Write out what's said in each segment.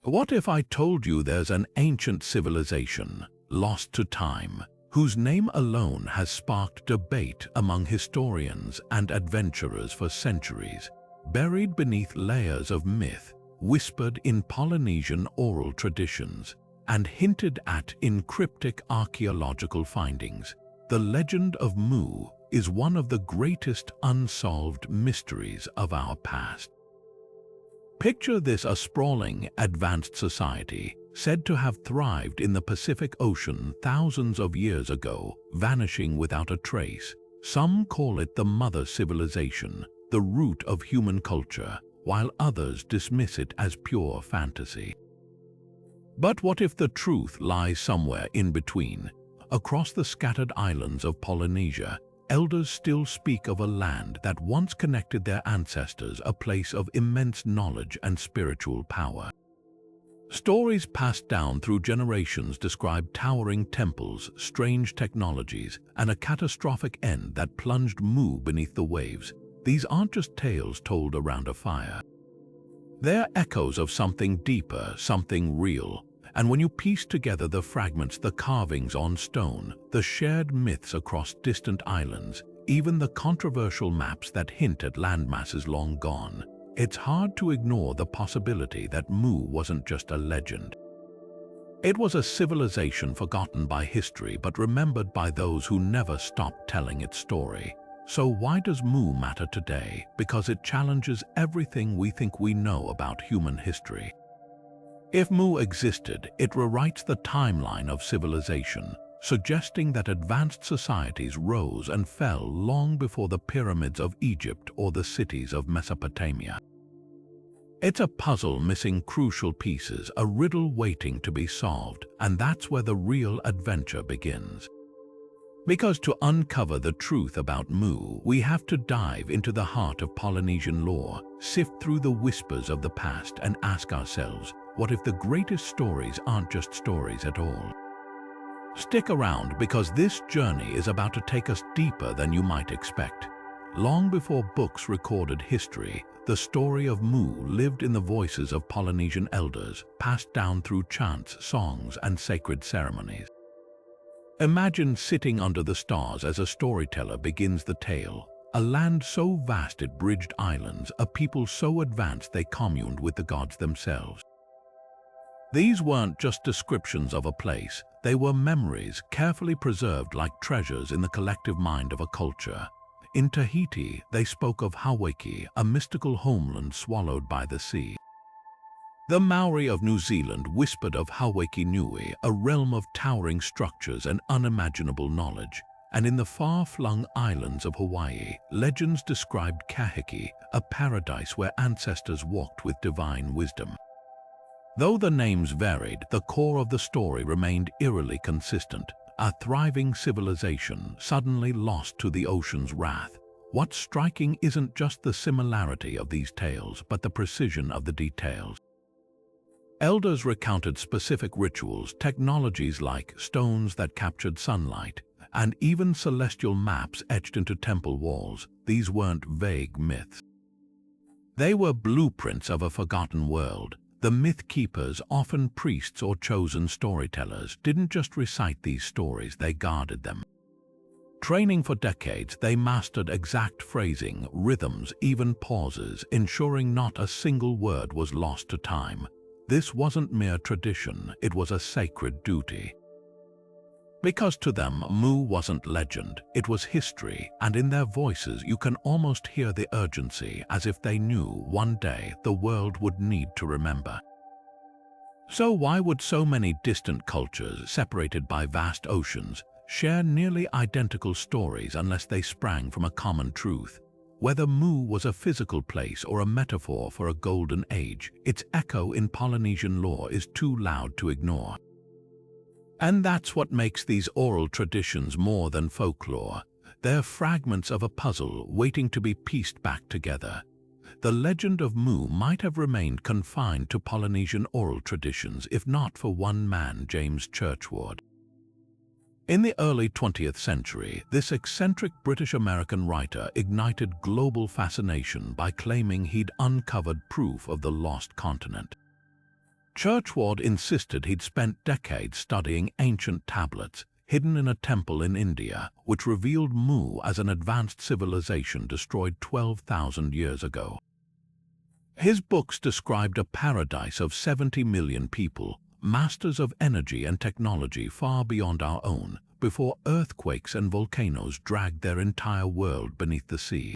What if I told you there's an ancient civilization, lost to time, whose name alone has sparked debate among historians and adventurers for centuries, buried beneath layers of myth, whispered in Polynesian oral traditions, and hinted at in cryptic archaeological findings? The legend of Mu is one of the greatest unsolved mysteries of our past. Picture this: a sprawling, advanced society, said to have thrived in the Pacific Ocean thousands of years ago, vanishing without a trace. Some call it the mother civilization, the root of human culture, while others dismiss it as pure fantasy. But what if the truth lies somewhere in between? Across the scattered islands of Polynesia, elders still speak of a land that once connected their ancestors, a place of immense knowledge and spiritual power. Stories passed down through generations describe towering temples, strange technologies, and a catastrophic end that plunged Mu beneath the waves. These aren't just tales told around a fire. They're echoes of something deeper, something real. And when you piece together the fragments, the carvings on stone, the shared myths across distant islands, even the controversial maps that hint at landmasses long gone, it's hard to ignore the possibility that Mu wasn't just a legend. It was a civilization forgotten by history but remembered by those who never stopped telling its story. So why does Mu matter today? Because it challenges everything we think we know about human history. If Mu existed, it rewrites the timeline of civilization, suggesting that advanced societies rose and fell long before the pyramids of Egypt or the cities of Mesopotamia. It's a puzzle missing crucial pieces, a riddle waiting to be solved, and that's where the real adventure begins. Because to uncover the truth about Mu, we have to dive into the heart of Polynesian lore, sift through the whispers of the past, and ask ourselves, what if the greatest stories aren't just stories at all? Stick around, because this journey is about to take us deeper than you might expect. Long before books recorded history, the story of Mu lived in the voices of Polynesian elders, passed down through chants, songs, and sacred ceremonies. Imagine sitting under the stars as a storyteller begins the tale. A land so vast it bridged islands, a people so advanced they communed with the gods themselves. These weren't just descriptions of a place, they were memories carefully preserved like treasures in the collective mind of a culture. In Tahiti, they spoke of Hawaii, a mystical homeland swallowed by the sea. The Maori of New Zealand whispered of Hawaii Nui, a realm of towering structures and unimaginable knowledge. And in the far-flung islands of Hawaii, legends described Kahiki, a paradise where ancestors walked with divine wisdom. Though the names varied, the core of the story remained eerily consistent, a thriving civilization suddenly lost to the ocean's wrath. What's striking isn't just the similarity of these tales, but the precision of the details. Elders recounted specific rituals, technologies like stones that captured sunlight, and even celestial maps etched into temple walls. These weren't vague myths. They were blueprints of a forgotten world. The myth keepers, often priests or chosen storytellers, didn't just recite these stories, they guarded them. Training for decades, they mastered exact phrasing, rhythms, even pauses, ensuring not a single word was lost to time. This wasn't mere tradition, it was a sacred duty. Because to them, Mu wasn't legend, it was history, and in their voices you can almost hear the urgency, as if they knew one day the world would need to remember. So why would so many distant cultures, separated by vast oceans, share nearly identical stories unless they sprang from a common truth? Whether Mu was a physical place or a metaphor for a golden age, its echo in Polynesian lore is too loud to ignore. And that's what makes these oral traditions more than folklore. They're fragments of a puzzle waiting to be pieced back together. The legend of Mu might have remained confined to Polynesian oral traditions if not for one man, James Churchward. In the early 20th century, this eccentric British-American writer ignited global fascination by claiming he'd uncovered proof of the lost continent. Churchward insisted he'd spent decades studying ancient tablets hidden in a temple in India, which revealed Mu as an advanced civilization destroyed 12,000 years ago. His books described a paradise of 70 million people, masters of energy and technology far beyond our own, before earthquakes and volcanoes dragged their entire world beneath the sea.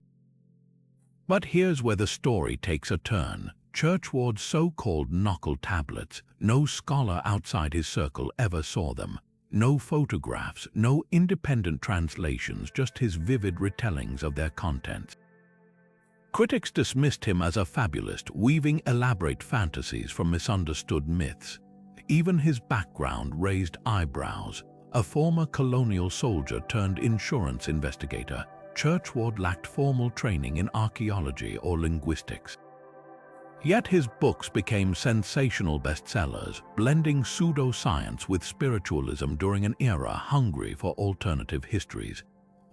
But here's where the story takes a turn. Churchward's so-called knuckle tablets, no scholar outside his circle ever saw them. No photographs, no independent translations, just his vivid retellings of their contents. Critics dismissed him as a fabulist, weaving elaborate fantasies from misunderstood myths. Even his background raised eyebrows. A former colonial soldier turned insurance investigator, Churchward lacked formal training in archaeology or linguistics. Yet his books became sensational bestsellers, blending pseudoscience with spiritualism during an era hungry for alternative histories.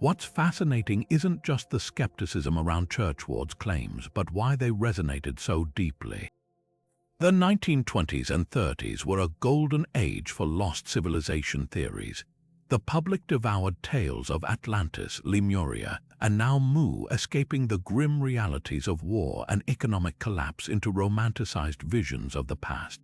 What's fascinating isn't just the skepticism around Churchward's claims, but why they resonated so deeply. The 1920s and 30s were a golden age for lost civilization theories. The public devoured tales of Atlantis, Lemuria, and now Mu escaping the grim realities of war and economic collapse into romanticized visions of the past.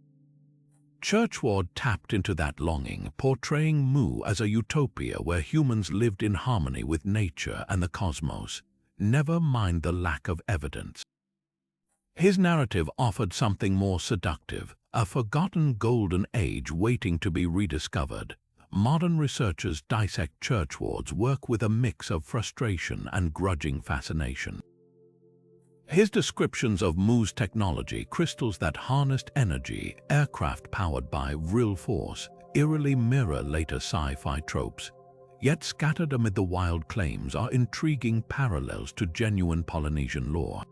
Churchward tapped into that longing, portraying Mu as a utopia where humans lived in harmony with nature and the cosmos. Never mind the lack of evidence. His narrative offered something more seductive, a forgotten golden age waiting to be rediscovered. Modern researchers dissect Churchward's work with a mix of frustration and grudging fascination. His descriptions of Mu's technology, crystals that harnessed energy, aircraft powered by vril force, eerily mirror later sci-fi tropes. Yet scattered amid the wild claims are intriguing parallels to genuine Polynesian lore.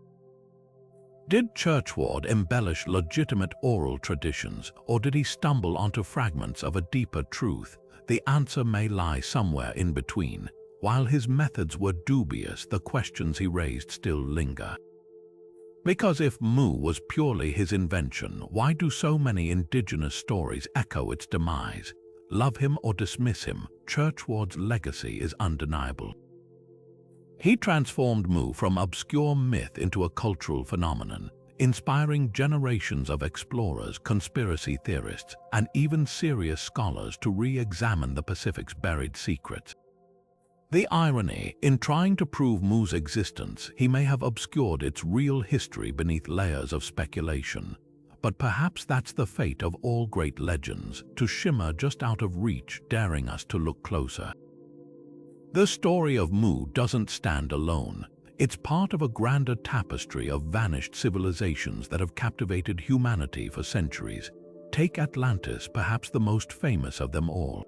Did Churchward embellish legitimate oral traditions, or did he stumble onto fragments of a deeper truth? The answer may lie somewhere in between. While his methods were dubious, the questions he raised still linger. Because if Mu was purely his invention, why do so many indigenous stories echo its demise? Love him or dismiss him, Churchward's legacy is undeniable. He transformed Mu from obscure myth into a cultural phenomenon, inspiring generations of explorers, conspiracy theorists, and even serious scholars to re-examine the Pacific's buried secrets. The irony, in trying to prove Mu's existence, he may have obscured its real history beneath layers of speculation. But perhaps that's the fate of all great legends, to shimmer just out of reach, daring us to look closer. The story of Mu doesn't stand alone. It's part of a grander tapestry of vanished civilizations that have captivated humanity for centuries. Take Atlantis, perhaps the most famous of them all.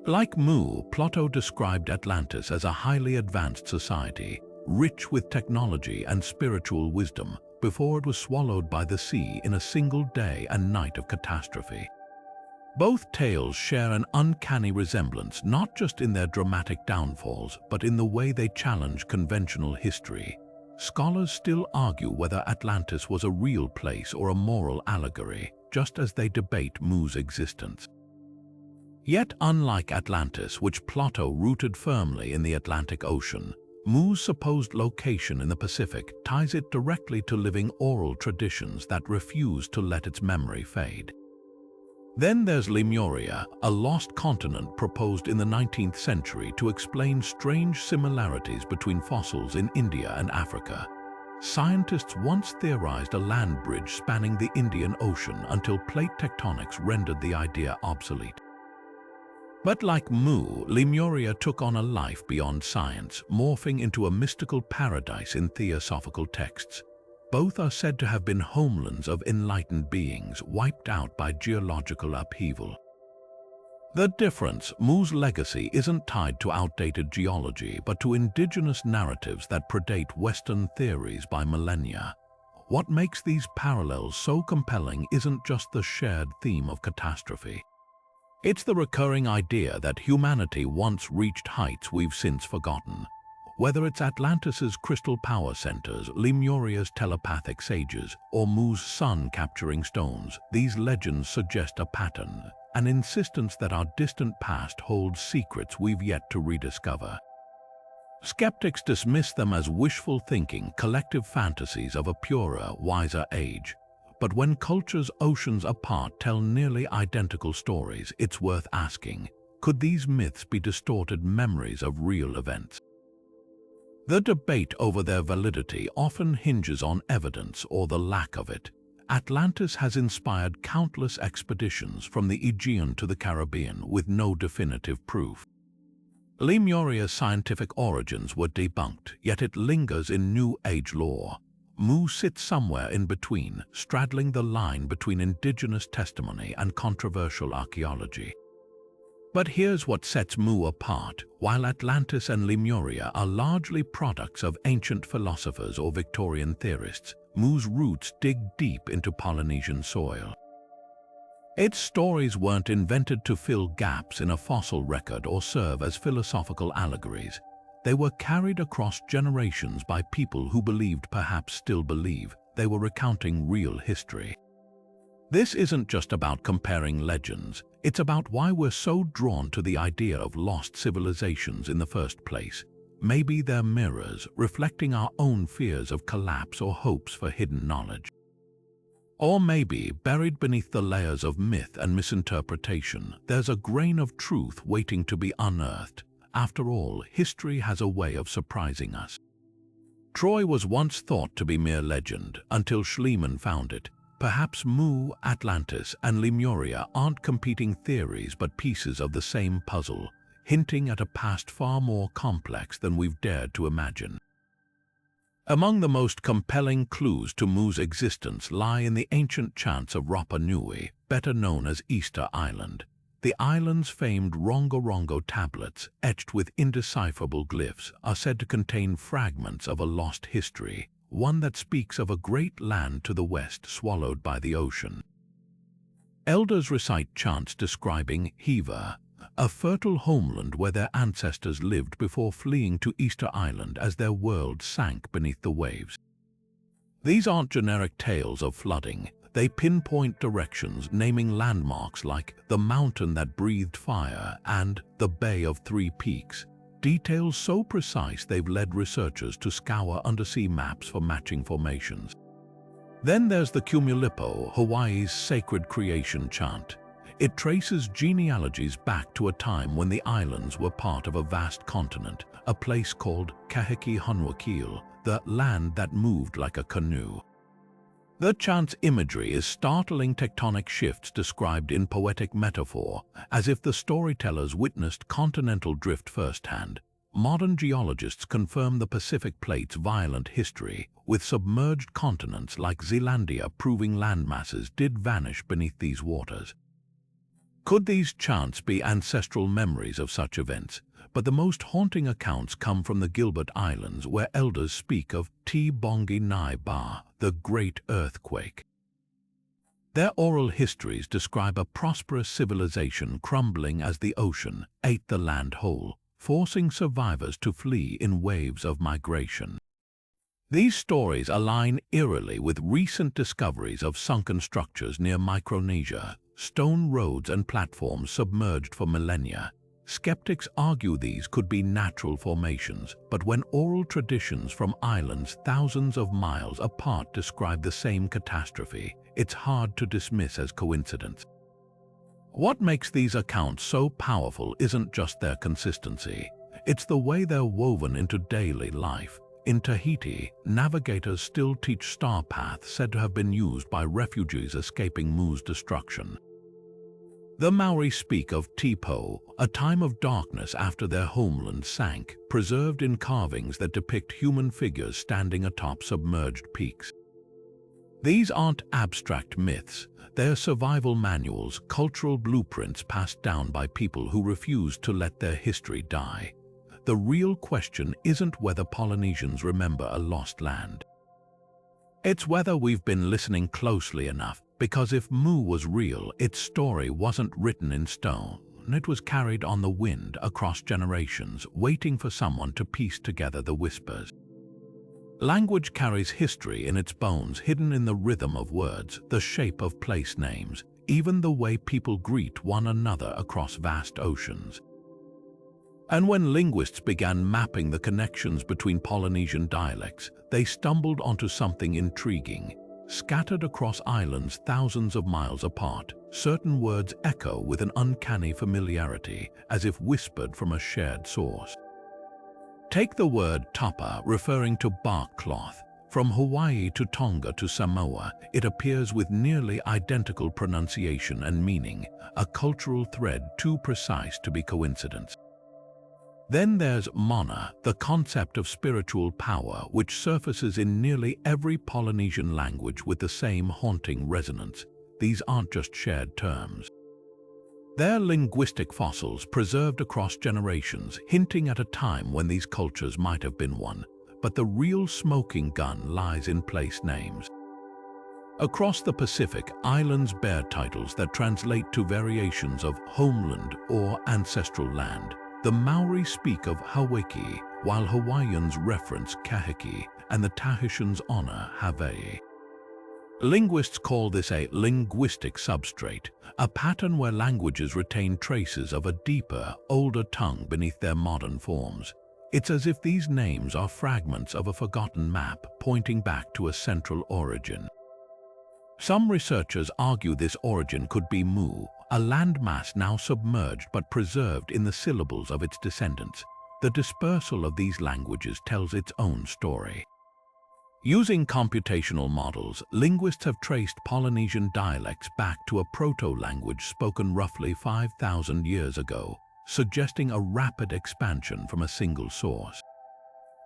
Like Mu, Plato described Atlantis as a highly advanced society, rich with technology and spiritual wisdom, before it was swallowed by the sea in a single day and night of catastrophe. Both tales share an uncanny resemblance, not just in their dramatic downfalls, but in the way they challenge conventional history. Scholars still argue whether Atlantis was a real place or a moral allegory, just as they debate Mu's existence. Yet unlike Atlantis, which Plato rooted firmly in the Atlantic Ocean, Mu's supposed location in the Pacific ties it directly to living oral traditions that refuse to let its memory fade. Then there's Lemuria, a lost continent proposed in the 19th century to explain strange similarities between fossils in India and Africa. Scientists once theorized a land bridge spanning the Indian Ocean until plate tectonics rendered the idea obsolete. But like Mu, Lemuria took on a life beyond science, morphing into a mystical paradise in theosophical texts. Both are said to have been homelands of enlightened beings wiped out by geological upheaval. The difference, Mu's legacy isn't tied to outdated geology, but to indigenous narratives that predate Western theories by millennia. What makes these parallels so compelling isn't just the shared theme of catastrophe. It's the recurring idea that humanity once reached heights we've since forgotten. Whether it's Atlantis's crystal power centers, Lemuria's telepathic sages, or Mu's sun-capturing stones, these legends suggest a pattern, an insistence that our distant past holds secrets we've yet to rediscover. Skeptics dismiss them as wishful thinking, collective fantasies of a purer, wiser age. But when cultures oceans apart tell nearly identical stories, it's worth asking, could these myths be distorted memories of real events? The debate over their validity often hinges on evidence or the lack of it. Atlantis has inspired countless expeditions from the Aegean to the Caribbean with no definitive proof. Lemuria's scientific origins were debunked, yet it lingers in New Age lore. Mu sits somewhere in between, straddling the line between indigenous testimony and controversial archaeology. But here's what sets Mu apart. While Atlantis and Lemuria are largely products of ancient philosophers or Victorian theorists, Mu's roots dig deep into Polynesian soil. Its stories weren't invented to fill gaps in a fossil record or serve as philosophical allegories. They were carried across generations by people who believed, perhaps still believe, they were recounting real history. This isn't just about comparing legends, it's about why we're so drawn to the idea of lost civilizations in the first place. Maybe they're mirrors, reflecting our own fears of collapse or hopes for hidden knowledge. Or maybe, buried beneath the layers of myth and misinterpretation, there's a grain of truth waiting to be unearthed. After all, history has a way of surprising us. Troy was once thought to be mere legend, until Schliemann found it. Perhaps Mu, Atlantis, and Lemuria aren't competing theories but pieces of the same puzzle, hinting at a past far more complex than we've dared to imagine. Among the most compelling clues to Mu's existence lie in the ancient chants of Rapa Nui, better known as Easter Island. The island's famed Rongorongo tablets, etched with indecipherable glyphs, are said to contain fragments of a lost history, one that speaks of a great land to the west swallowed by the ocean. Elders recite chants describing Hiva, a fertile homeland where their ancestors lived before fleeing to Easter Island as their world sank beneath the waves. These aren't generic tales of flooding. They pinpoint directions, naming landmarks like the mountain that breathed fire and the Bay of Three Peaks. Details so precise they've led researchers to scour undersea maps for matching formations. Then there's the Cumulipo, Hawaii's sacred creation chant. It traces genealogies back to a time when the islands were part of a vast continent, a place called Kahiki Hunwakil, the land that moved like a canoe. The chant's imagery is startling tectonic shifts described in poetic metaphor, as if the storytellers witnessed continental drift firsthand. Modern geologists confirm the Pacific Plate's violent history, with submerged continents like Zealandia proving landmasses did vanish beneath these waters. Could these chants be ancestral memories of such events? But the most haunting accounts come from the Gilbert Islands, where elders speak of Te Bongi Nai Ba, the Great Earthquake. Their oral histories describe a prosperous civilization crumbling as the ocean ate the land whole, forcing survivors to flee in waves of migration. These stories align eerily with recent discoveries of sunken structures near Micronesia, stone roads and platforms submerged for millennia. Skeptics argue these could be natural formations, but when oral traditions from islands thousands of miles apart describe the same catastrophe, it's hard to dismiss as coincidence. What makes these accounts so powerful isn't just their consistency, it's the way they're woven into daily life. In Tahiti, navigators still teach star paths said to have been used by refugees escaping Mu's destruction. The Maori speak of Tipo, a time of darkness after their homeland sank, preserved in carvings that depict human figures standing atop submerged peaks. These aren't abstract myths, they're survival manuals, cultural blueprints passed down by people who refused to let their history die. The real question isn't whether Polynesians remember a lost land. It's whether we've been listening closely enough, because if Mu was real, its story wasn't written in stone. and it was carried on the wind across generations, waiting for someone to piece together the whispers. Language carries history in its bones, hidden in the rhythm of words, the shape of place names, even the way people greet one another across vast oceans. And when linguists began mapping the connections between Polynesian dialects, they stumbled onto something intriguing. Scattered across islands thousands of miles apart, certain words echo with an uncanny familiarity, as if whispered from a shared source. Take the word tapa, referring to bark cloth. From Hawaii to Tonga to Samoa, it appears with nearly identical pronunciation and meaning, a cultural thread too precise to be coincidence. Then there's mana, the concept of spiritual power, which surfaces in nearly every Polynesian language with the same haunting resonance. These aren't just shared terms. They're linguistic fossils preserved across generations, hinting at a time when these cultures might have been one. But the real smoking gun lies in place names. Across the Pacific, islands bear titles that translate to variations of homeland or ancestral land. The Maori speak of Hawaiki, while Hawaiians reference Kahiki, and the Tahitians honor Hawaii. Linguists call this a linguistic substrate, a pattern where languages retain traces of a deeper, older tongue beneath their modern forms. It's as if these names are fragments of a forgotten map pointing back to a central origin. Some researchers argue this origin could be Mu, a landmass now submerged but preserved in the syllables of its descendants. The dispersal of these languages tells its own story. Using computational models, linguists have traced Polynesian dialects back to a proto-language spoken roughly 5,000 years ago, suggesting a rapid expansion from a single source.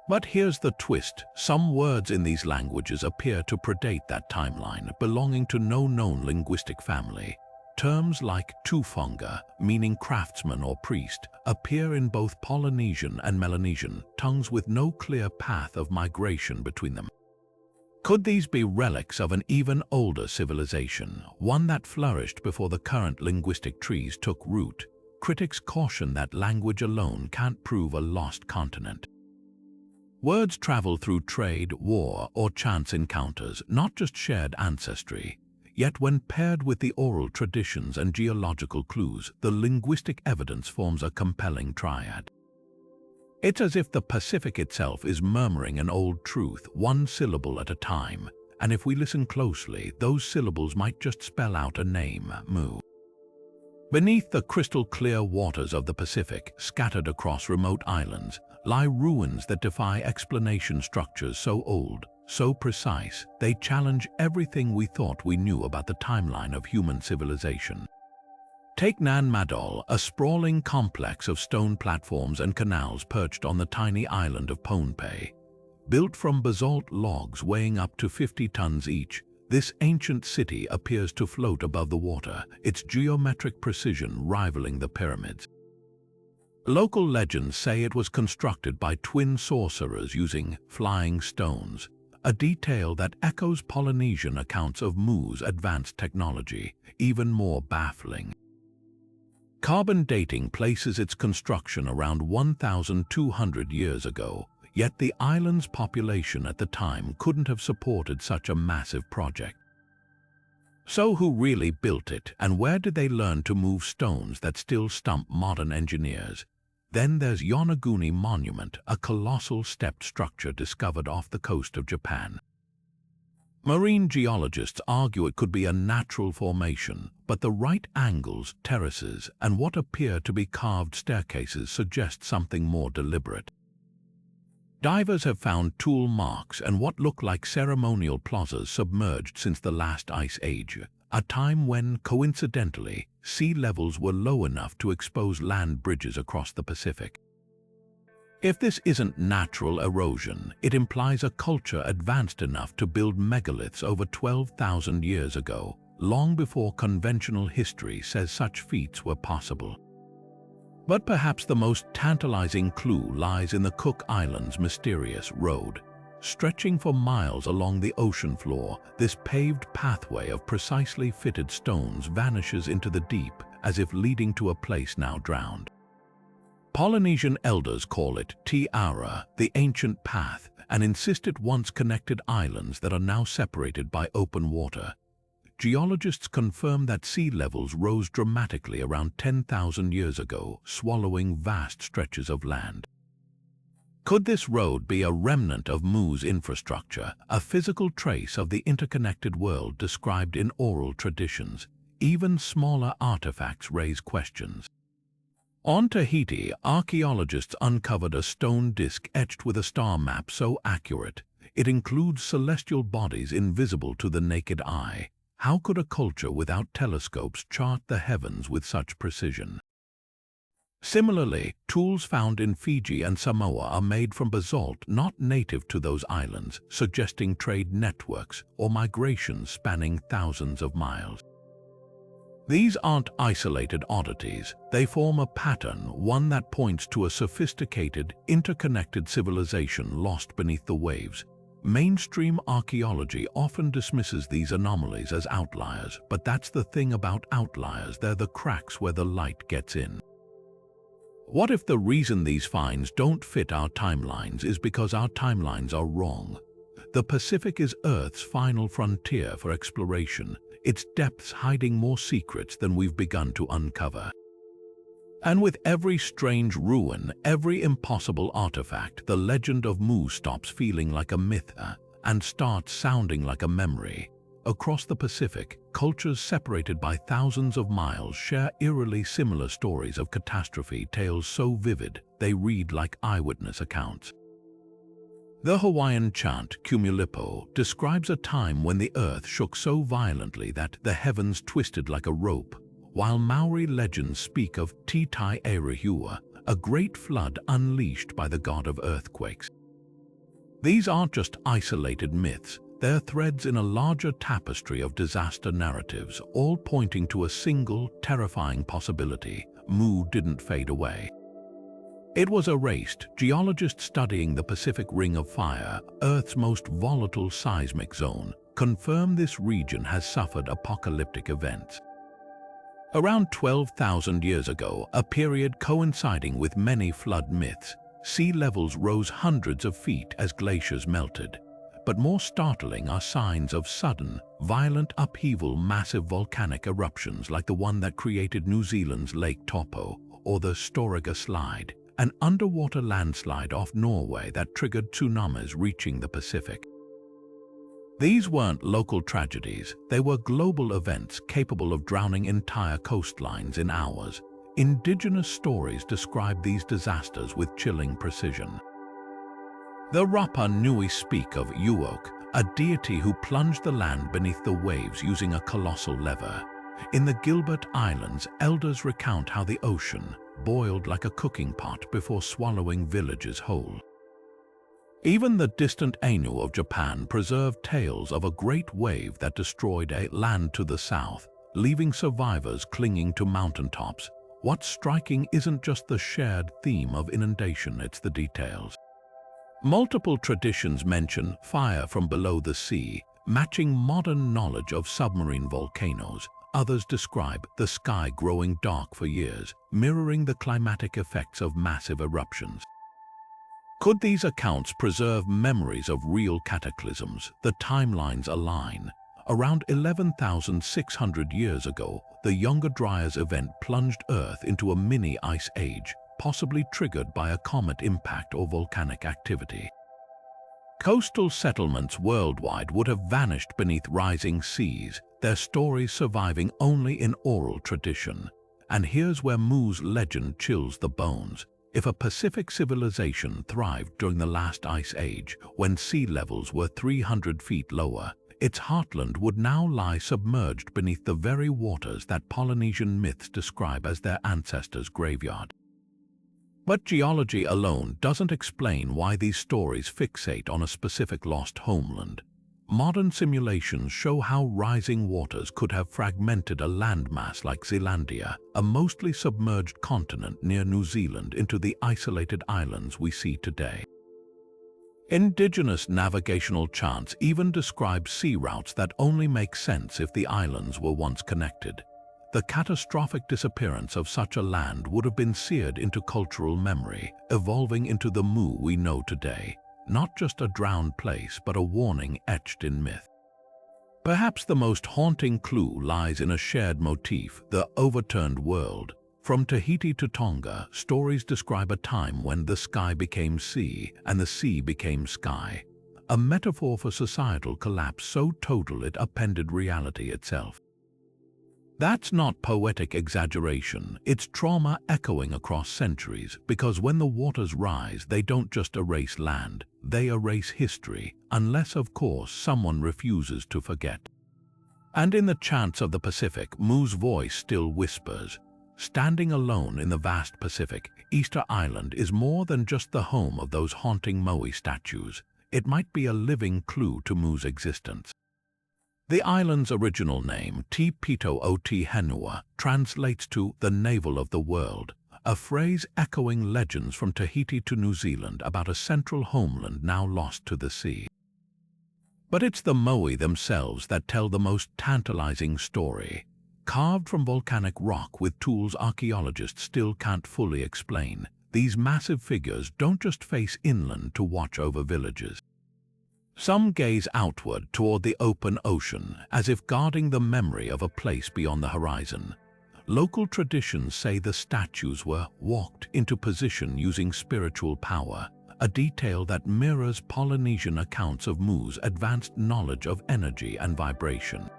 But here's the twist. Some words in these languages appear to predate that timeline, belonging to no known linguistic family. Terms like tufonga, meaning craftsman or priest, appear in both Polynesian and Melanesian, tongues with no clear path of migration between them. Could these be relics of an even older civilization, one that flourished before the current linguistic trees took root? Critics caution that language alone can't prove a lost continent. Words travel through trade, war, or chance encounters, not just shared ancestry. Yet when paired with the oral traditions and geological clues, the linguistic evidence forms a compelling triad. It's as if the Pacific itself is murmuring an old truth, one syllable at a time, and if we listen closely, those syllables might just spell out a name, Mu. Beneath the crystal-clear waters of the Pacific, scattered across remote islands, lie ruins that defy explanation, structures so old, so precise, they challenge everything we thought we knew about the timeline of human civilization. Take Nan Madol, a sprawling complex of stone platforms and canals perched on the tiny island of Pohnpei. Built from basalt logs weighing up to 50 tons each, this ancient city appears to float above the water, its geometric precision rivaling the pyramids. Local legends say it was constructed by twin sorcerers using flying stones, a detail that echoes Polynesian accounts of Mu's advanced technology, even more baffling. Carbon dating places its construction around 1,200 years ago, yet the island's population at the time couldn't have supported such a massive project. So who really built it, and where did they learn to move stones that still stump modern engineers? Then there's Yonaguni Monument, a colossal stepped structure discovered off the coast of Japan. Marine geologists argue it could be a natural formation, but the right angles, terraces, and what appear to be carved staircases suggest something more deliberate. Divers have found tool marks and what look like ceremonial plazas submerged since the last ice age, a time when, coincidentally, sea levels were low enough to expose land bridges across the Pacific. If this isn't natural erosion, it implies a culture advanced enough to build megaliths over 12,000 years ago, long before conventional history says such feats were possible. But perhaps the most tantalizing clue lies in the Cook Islands' mysterious road. Stretching for miles along the ocean floor, this paved pathway of precisely fitted stones vanishes into the deep, as if leading to a place now drowned. Polynesian elders call it Tiara, the ancient path, and insist it once connected islands that are now separated by open water. Geologists confirm that sea levels rose dramatically around 10,000 years ago, swallowing vast stretches of land. Could this road be a remnant of Mu's infrastructure, a physical trace of the interconnected world described in oral traditions? Even smaller artifacts raise questions. On Tahiti, archaeologists uncovered a stone disk etched with a star map so accurate it includes celestial bodies invisible to the naked eye. How could a culture without telescopes chart the heavens with such precision? Similarly, tools found in Fiji and Samoa are made from basalt not native to those islands, suggesting trade networks or migrations spanning thousands of miles. These aren't isolated oddities, they form a pattern, one that points to a sophisticated, interconnected civilization lost beneath the waves. Mainstream archaeology often dismisses these anomalies as outliers, but that's the thing about outliers, they're the cracks where the light gets in. What if the reason these finds don't fit our timelines is because our timelines are wrong? The Pacific is Earth's final frontier for exploration, its depths hiding more secrets than we've begun to uncover. And with every strange ruin, every impossible artifact, the legend of Mu stops feeling like a myth and starts sounding like a memory. Across the Pacific, cultures separated by thousands of miles share eerily similar stories of catastrophe, tales so vivid they read like eyewitness accounts. The Hawaiian chant Kumulipo describes a time when the earth shook so violently that the heavens twisted like a rope, while Maori legends speak of Titai Erehua, a great flood unleashed by the god of earthquakes. These aren't just isolated myths, they're threads in a larger tapestry of disaster narratives, all pointing to a single, terrifying possibility: Mu didn't fade away. It was erased. Geologists studying the Pacific Ring of Fire, Earth's most volatile seismic zone, confirm this region has suffered apocalyptic events. Around 12,000 years ago, a period coinciding with many flood myths, sea levels rose hundreds of feet as glaciers melted. But more startling are signs of sudden, violent upheaval, massive volcanic eruptions like the one that created New Zealand's Lake Taupo, or the Storiga Slide, an underwater landslide off Norway that triggered tsunamis reaching the Pacific. These weren't local tragedies, they were global events capable of drowning entire coastlines in hours. Indigenous stories describe these disasters with chilling precision. The Rapa Nui speak of Uok, a deity who plunged the land beneath the waves using a colossal lever. In the Gilbert Islands, elders recount how the ocean boiled like a cooking pot before swallowing villages whole. Even the distant Ainu of Japan preserved tales of a great wave that destroyed a land to the south, leaving survivors clinging to mountaintops. What's striking isn't just the shared theme of inundation, it's the details. Multiple traditions mention fire from below the sea, matching modern knowledge of submarine volcanoes. Others describe the sky growing dark for years, mirroring the climatic effects of massive eruptions. Could these accounts preserve memories of real cataclysms? The timelines align. Around 11,600 years ago, the Younger Dryas event plunged Earth into a mini ice age, possibly triggered by a comet impact or volcanic activity. Coastal settlements worldwide would have vanished beneath rising seas, their stories surviving only in oral tradition. And here's where Mu's legend chills the bones. If a Pacific civilization thrived during the last ice age, when sea levels were 300 feet lower, its heartland would now lie submerged beneath the very waters that Polynesian myths describe as their ancestors' graveyard. But geology alone doesn't explain why these stories fixate on a specific lost homeland. Modern simulations show how rising waters could have fragmented a landmass like Zealandia, a mostly submerged continent near New Zealand, into the isolated islands we see today. Indigenous navigational chants even describe sea routes that only make sense if the islands were once connected. The catastrophic disappearance of such a land would have been seared into cultural memory, evolving into the Mu we know today, not just a drowned place but a warning etched in myth. Perhaps the most haunting clue lies in a shared motif, the overturned world. From Tahiti to Tonga, stories describe a time when the sky became sea and the sea became sky, a metaphor for societal collapse so total it upended reality itself. That's not poetic exaggeration, it's trauma echoing across centuries, because when the waters rise, they don't just erase land, they erase history, unless, of course, someone refuses to forget. And in the chants of the Pacific, Mu's voice still whispers. Standing alone in the vast Pacific, Easter Island is more than just the home of those haunting moai statues. It might be a living clue to Mu's existence. The island's original name, Te Pito o Te Henua, translates to the navel of the world, a phrase echoing legends from Tahiti to New Zealand about a central homeland now lost to the sea. But it's the moai themselves that tell the most tantalizing story. Carved from volcanic rock with tools archaeologists still can't fully explain, these massive figures don't just face inland to watch over villages. Some gaze outward toward the open ocean, as if guarding the memory of a place beyond the horizon. Local traditions say the statues were walked into position using spiritual power, a detail that mirrors Polynesian accounts of Mu's advanced knowledge of energy and vibration.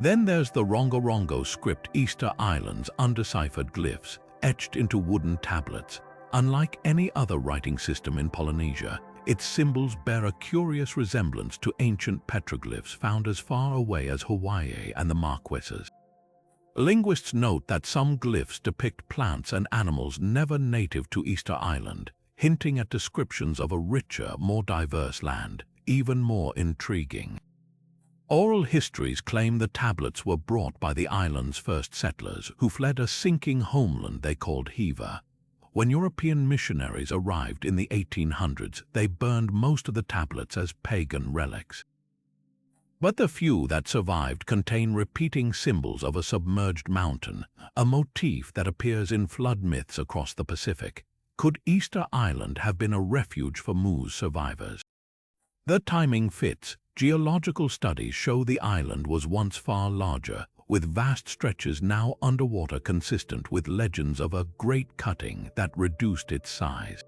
Then there's the Rongorongo script, Easter Island's undeciphered glyphs, etched into wooden tablets. Unlike any other writing system in Polynesia, its symbols bear a curious resemblance to ancient petroglyphs found as far away as Hawaii and the Marquesas. Linguists note that some glyphs depict plants and animals never native to Easter Island, hinting at descriptions of a richer, more diverse land, even more intriguing. Oral histories claim the tablets were brought by the island's first settlers, who fled a sinking homeland they called Hiva. When European missionaries arrived in the 1800s, they burned most of the tablets as pagan relics. But the few that survived contain repeating symbols of a submerged mountain, a motif that appears in flood myths across the Pacific. Could Easter Island have been a refuge for Mu's survivors? The timing fits. Geological studies show the island was once far larger, with vast stretches now underwater consistent with legends of a great cutting that reduced its size.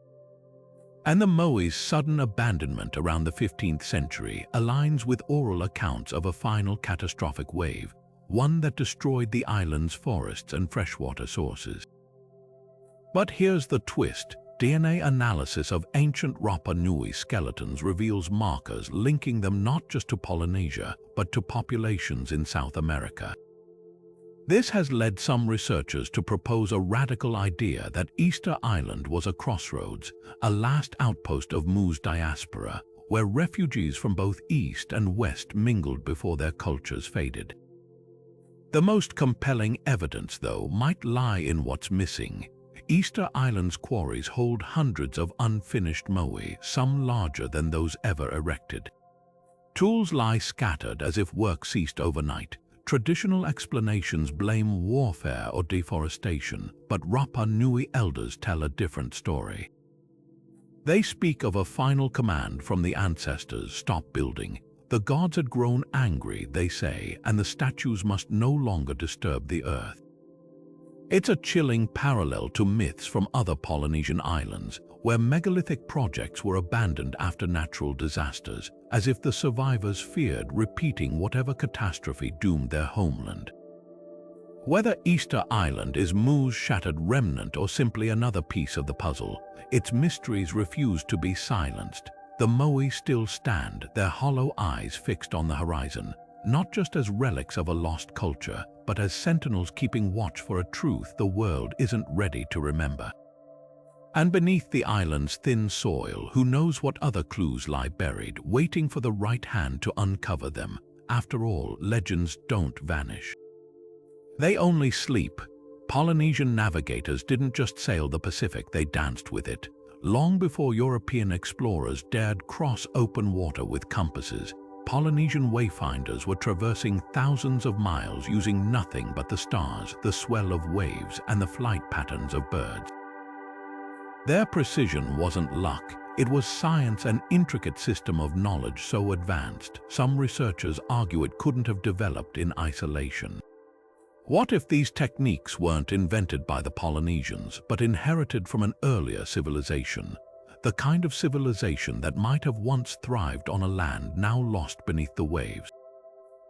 And the moai's sudden abandonment around the 15th century aligns with oral accounts of a final catastrophic wave, one that destroyed the island's forests and freshwater sources. But here's the twist. DNA analysis of ancient Rapa Nui skeletons reveals markers linking them not just to Polynesia, but to populations in South America. This has led some researchers to propose a radical idea that Easter Island was a crossroads, a last outpost of Mu's diaspora, where refugees from both East and West mingled before their cultures faded. The most compelling evidence, though, might lie in what's missing. Easter Island's quarries hold hundreds of unfinished moai, some larger than those ever erected. Tools lie scattered as if work ceased overnight. Traditional explanations blame warfare or deforestation, but Rapa Nui elders tell a different story. They speak of a final command from the ancestors: stop building. The gods had grown angry, they say, and the statues must no longer disturb the earth. It's a chilling parallel to myths from other Polynesian islands, where megalithic projects were abandoned after natural disasters, as if the survivors feared repeating whatever catastrophe doomed their homeland. Whether Easter Island is Mu's shattered remnant or simply another piece of the puzzle, its mysteries refuse to be silenced. The moai still stand, their hollow eyes fixed on the horizon, not just as relics of a lost culture, but as sentinels keeping watch for a truth the world isn't ready to remember. And beneath the island's thin soil, who knows what other clues lie buried, waiting for the right hand to uncover them. After all, legends don't vanish. They only sleep. Polynesian navigators didn't just sail the Pacific, they danced with it. Long before European explorers dared cross open water with compasses, Polynesian wayfinders were traversing thousands of miles using nothing but the stars, the swell of waves, and the flight patterns of birds. Their precision wasn't luck, it was science, an intricate system of knowledge so advanced, some researchers argue it couldn't have developed in isolation. What if these techniques weren't invented by the Polynesians, but inherited from an earlier civilization? The kind of civilization that might have once thrived on a land now lost beneath the waves.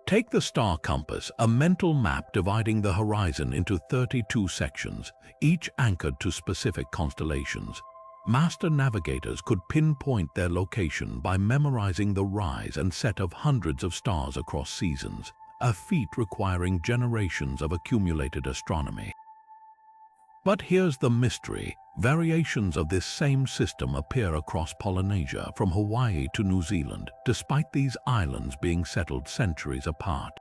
Take the star compass, a mental map dividing the horizon into 32 sections, each anchored to specific constellations. Master navigators could pinpoint their location by memorizing the rise and set of hundreds of stars across seasons, a feat requiring generations of accumulated astronomy. But here's the mystery. Variations of this same system appear across Polynesia, from Hawaii to New Zealand, despite these islands being settled centuries apart.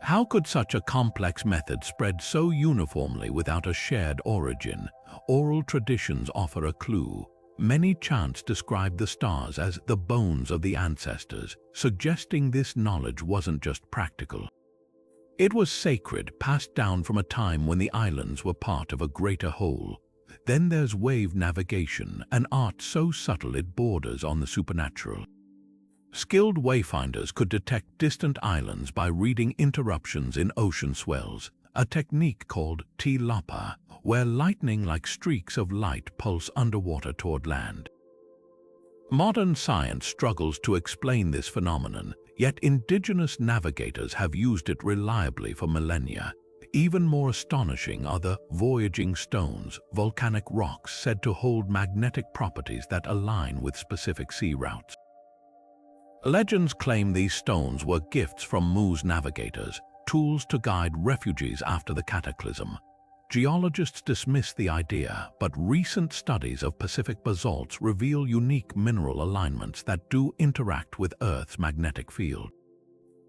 How could such a complex method spread so uniformly without a shared origin? Oral traditions offer a clue. Many chants describe the stars as the bones of the ancestors, suggesting this knowledge wasn't just practical. It was sacred, passed down from a time when the islands were part of a greater whole. Then there's wave navigation, an art so subtle it borders on the supernatural. Skilled wayfinders could detect distant islands by reading interruptions in ocean swells, a technique called tilapa, where lightning-like streaks of light pulse underwater toward land. Modern science struggles to explain this phenomenon, yet indigenous navigators have used it reliably for millennia. Even more astonishing are the voyaging stones, volcanic rocks said to hold magnetic properties that align with specific sea routes. Legends claim these stones were gifts from Mu's navigators, tools to guide refugees after the cataclysm. Geologists dismiss the idea, but recent studies of Pacific basalts reveal unique mineral alignments that do interact with Earth's magnetic field.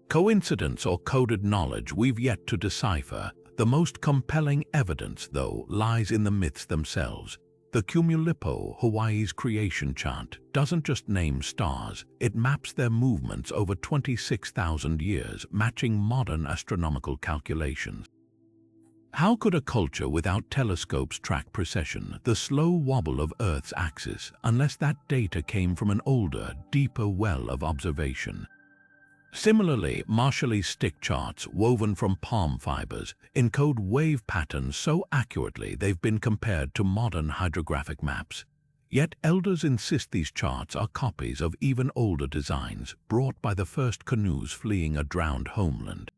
Coincidence or coded knowledge we've yet to decipher. The most compelling evidence, though, lies in the myths themselves. The Cumulipo, Hawaii's creation chant, doesn't just name stars, it maps their movements over 26,000 years, matching modern astronomical calculations. How could a culture without telescopes track precession, the slow wobble of Earth's axis, unless that data came from an older, deeper well of observation? Similarly, Marshallese stick charts, woven from palm fibers, encode wave patterns so accurately they've been compared to modern hydrographic maps. Yet elders insist these charts are copies of even older designs, brought by the first canoes fleeing a drowned homeland.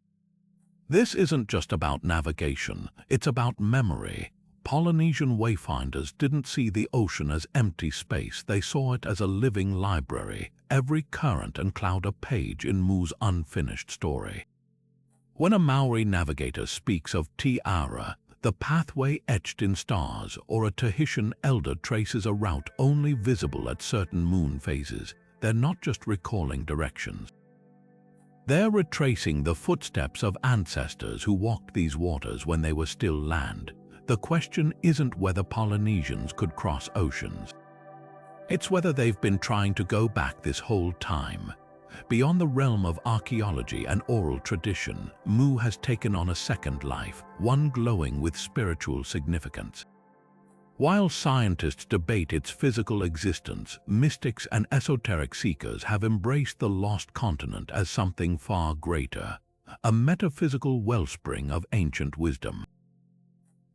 This isn't just about navigation, it's about memory. Polynesian wayfinders didn't see the ocean as empty space, they saw it as a living library, every current and cloud a page in Mu's unfinished story. When a Maori navigator speaks of Tiara, the pathway etched in stars, or a Tahitian elder traces a route only visible at certain moon phases, they're not just recalling directions. They're retracing the footsteps of ancestors who walked these waters when they were still land. The question isn't whether Polynesians could cross oceans. It's whether they've been trying to go back this whole time. Beyond the realm of archaeology and oral tradition, Mu has taken on a second life, one glowing with spiritual significance. While scientists debate its physical existence, mystics and esoteric seekers have embraced the lost continent as something far greater, a metaphysical wellspring of ancient wisdom.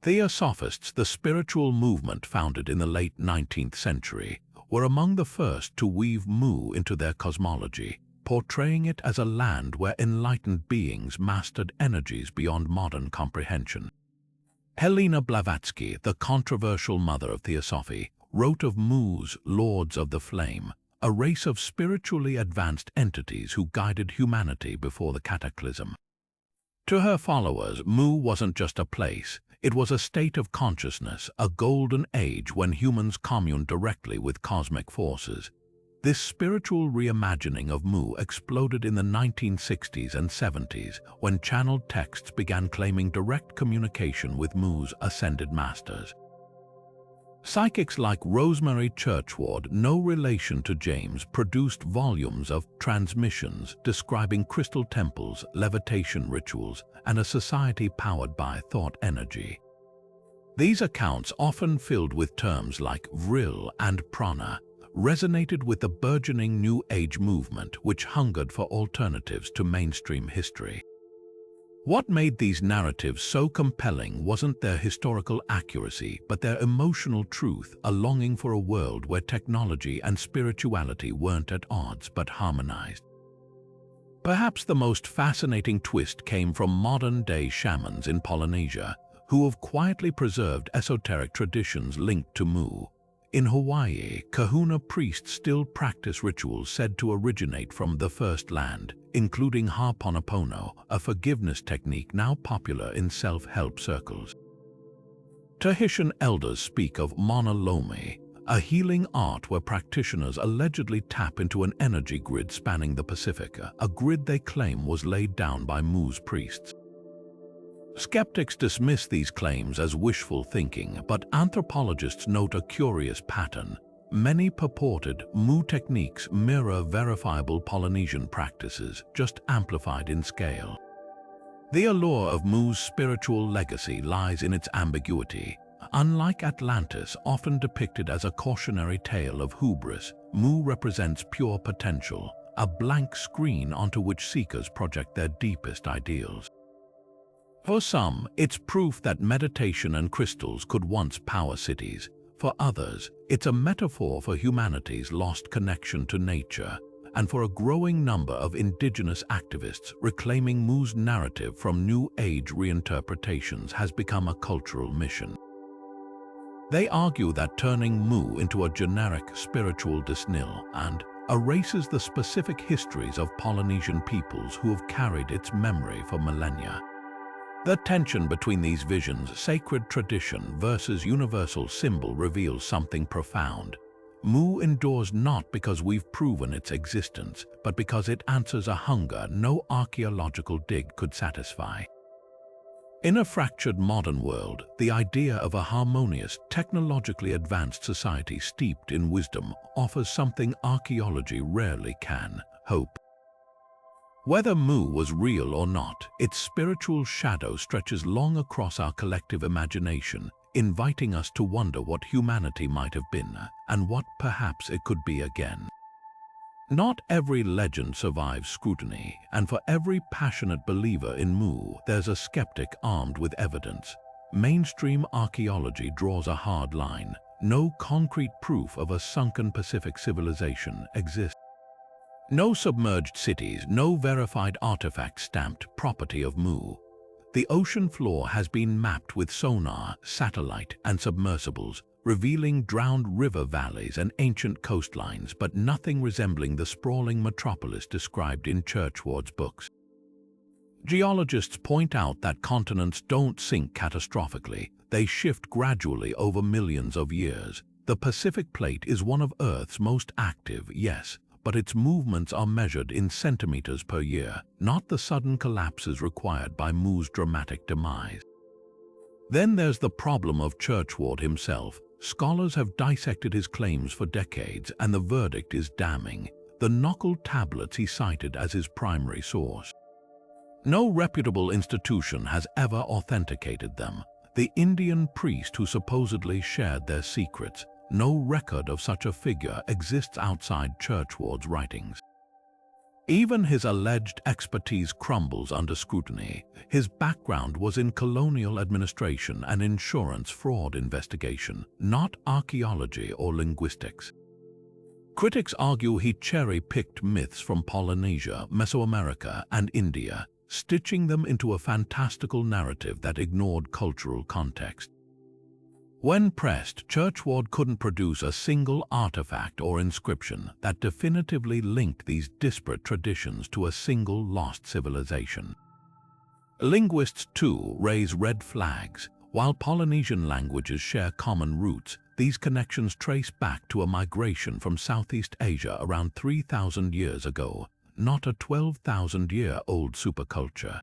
Theosophists, the spiritual movement founded in the late 19th century, were among the first to weave Mu into their cosmology, portraying it as a land where enlightened beings mastered energies beyond modern comprehension. Helena Blavatsky, the controversial mother of Theosophy, wrote of Mu's Lords of the Flame, a race of spiritually advanced entities who guided humanity before the cataclysm. To her followers, Mu wasn't just a place, it was a state of consciousness, a golden age when humans communed directly with cosmic forces. This spiritual reimagining of Mu exploded in the 1960s and 70s when channeled texts began claiming direct communication with Mu's ascended masters. Psychics like Rosemary Churchward, no relation to James, produced volumes of transmissions describing crystal temples, levitation rituals, and a society powered by thought energy. These accounts, often filled with terms like vril and prana, resonated with the burgeoning New Age movement which hungered for alternatives to mainstream history. What made these narratives so compelling wasn't their historical accuracy, but their emotional truth, a longing for a world where technology and spirituality weren't at odds but harmonized. Perhaps the most fascinating twist came from modern-day shamans in Polynesia, who have quietly preserved esoteric traditions linked to Mu. In Hawaii, kahuna priests still practice rituals said to originate from the First Land, including Ha'Ponopono, a forgiveness technique now popular in self-help circles. Tahitian elders speak of Mauna Lomi, a healing art where practitioners allegedly tap into an energy grid spanning the Pacific, a grid they claim was laid down by Mu's priests. Skeptics dismiss these claims as wishful thinking, but anthropologists note a curious pattern. Many purported Mu techniques mirror verifiable Polynesian practices, just amplified in scale. The allure of Mu's spiritual legacy lies in its ambiguity. Unlike Atlantis, often depicted as a cautionary tale of hubris, Mu represents pure potential, a blank screen onto which seekers project their deepest ideals. For some, it's proof that meditation and crystals could once power cities. For others, it's a metaphor for humanity's lost connection to nature, and for a growing number of indigenous activists, reclaiming Mu's narrative from New Age reinterpretations has become a cultural mission. They argue that turning Mu into a generic spiritual disnil and erases the specific histories of Polynesian peoples who have carried its memory for millennia. The tension between these visions, sacred tradition versus universal symbol, reveals something profound. Mu endures not because we've proven its existence, but because it answers a hunger no archaeological dig could satisfy. In a fractured modern world, the idea of a harmonious, technologically advanced society steeped in wisdom offers something archaeology rarely can: hope. Whether Mu was real or not, its spiritual shadow stretches long across our collective imagination, inviting us to wonder what humanity might have been and what perhaps it could be again. Not every legend survives scrutiny, and for every passionate believer in Mu, there's a skeptic armed with evidence. Mainstream archaeology draws a hard line. No concrete proof of a sunken Pacific civilization exists. No submerged cities, no verified artifact stamped property of Mu. The ocean floor has been mapped with sonar, satellite, and submersibles, revealing drowned river valleys and ancient coastlines, but nothing resembling the sprawling metropolis described in Churchward's books. Geologists point out that continents don't sink catastrophically, they shift gradually over millions of years. The Pacific Plate is one of Earth's most active, yes, but its movements are measured in centimeters per year, not the sudden collapses required by Mu's dramatic demise. Then there's the problem of Churchward himself. Scholars have dissected his claims for decades, and the verdict is damning. The knuckled tablets he cited as his primary source. No reputable institution has ever authenticated them. The Indian priest who supposedly shared their secrets, no record of such a figure exists outside Churchward's writings. Even his alleged expertise crumbles under scrutiny. His background was in colonial administration and insurance fraud investigation, not archaeology or linguistics. Critics argue he cherry-picked myths from Polynesia, Mesoamerica, and India, stitching them into a fantastical narrative that ignored cultural context. When pressed, Churchward couldn't produce a single artifact or inscription that definitively linked these disparate traditions to a single lost civilization. Linguists, too, raise red flags. While Polynesian languages share common roots, these connections trace back to a migration from Southeast Asia around 3,000 years ago, not a 12,000-year-old superculture.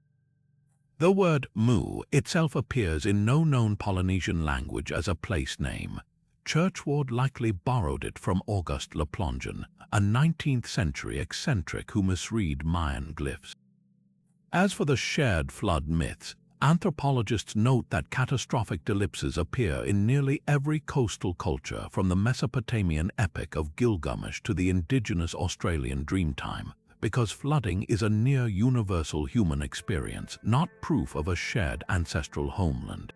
The word Mu itself appears in no known Polynesian language as a place name. Churchward likely borrowed it from Auguste Le Plongeon, a 19th-century eccentric who misread Mayan glyphs. As for the shared flood myths, anthropologists note that catastrophic ellipses appear in nearly every coastal culture, from the Mesopotamian epic of Gilgamesh to the indigenous Australian Dreamtime, because flooding is a near-universal human experience, not proof of a shared ancestral homeland.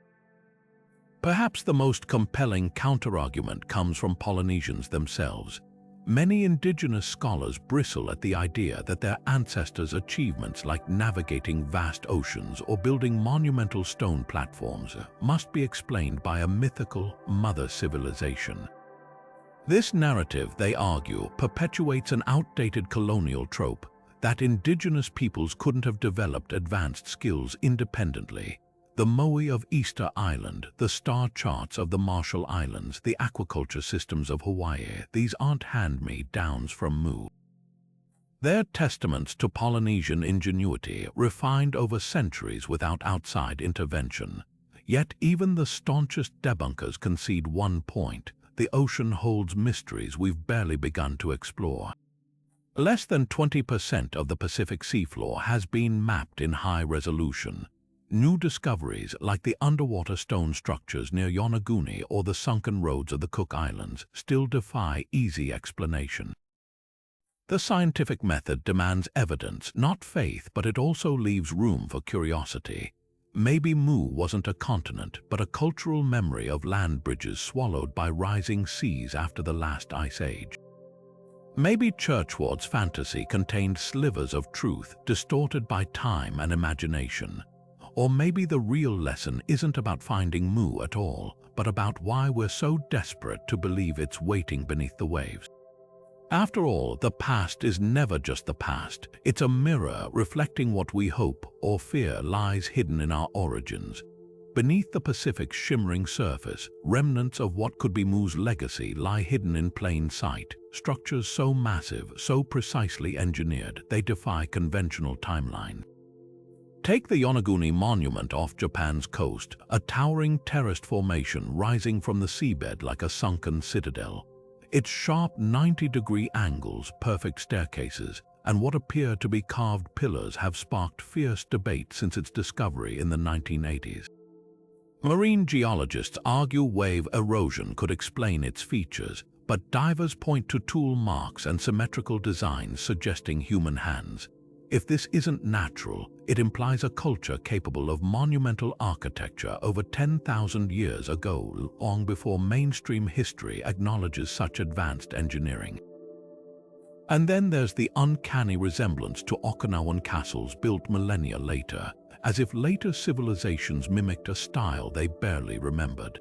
Perhaps the most compelling counterargument comes from Polynesians themselves. Many indigenous scholars bristle at the idea that their ancestors' achievements like navigating vast oceans or building monumental stone platforms must be explained by a mythical mother civilization. This narrative, they argue, perpetuates an outdated colonial trope that indigenous peoples couldn't have developed advanced skills independently. The moai of Easter Island, the star charts of the Marshall Islands, the aquaculture systems of Hawaii, these aren't hand-me-downs from Mu. They're testaments to Polynesian ingenuity, refined over centuries without outside intervention. Yet even the staunchest debunkers concede one point: the ocean holds mysteries we've barely begun to explore. Less than 20% of the Pacific seafloor has been mapped in high resolution. New discoveries, like the underwater stone structures near Yonaguni or the sunken roads of the Cook Islands, still defy easy explanation. The scientific method demands evidence, not faith, but it also leaves room for curiosity. Maybe Mu wasn't a continent, but a cultural memory of land bridges swallowed by rising seas after the last ice age. Maybe Churchward's fantasy contained slivers of truth, distorted by time and imagination. Or maybe the real lesson isn't about finding Mu at all, but about why we're so desperate to believe it's waiting beneath the waves. After all, the past is never just the past. It's a mirror reflecting what we hope or fear lies hidden in our origins. Beneath the Pacific's shimmering surface, remnants of what could be Mu's legacy lie hidden in plain sight. Structures so massive, so precisely engineered, they defy conventional timelines. Take the Yonaguni Monument off Japan's coast, a towering terraced formation rising from the seabed like a sunken citadel. Its sharp 90-degree angles, perfect staircases, and what appear to be carved pillars have sparked fierce debate since its discovery in the 1980s. Marine geologists argue wave erosion could explain its features, but divers point to tool marks and symmetrical designs suggesting human hands. If this isn't natural, it implies a culture capable of monumental architecture over 10,000 years ago, long before mainstream history acknowledges such advanced engineering. And then there's the uncanny resemblance to Okinawan castles built millennia later, as if later civilizations mimicked a style they barely remembered.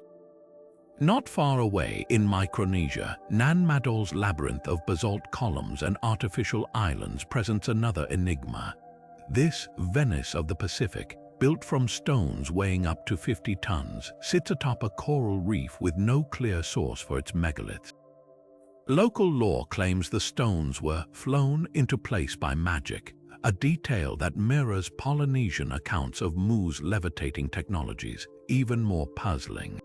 Not far away in Micronesia, Nan Madol's labyrinth of basalt columns and artificial islands presents another enigma. This Venice of the Pacific, built from stones weighing up to 50 tons, sits atop a coral reef with no clear source for its megaliths. Local lore claims the stones were flown into place by magic, a detail that mirrors Polynesian accounts of Mu's levitating technologies, even more puzzling.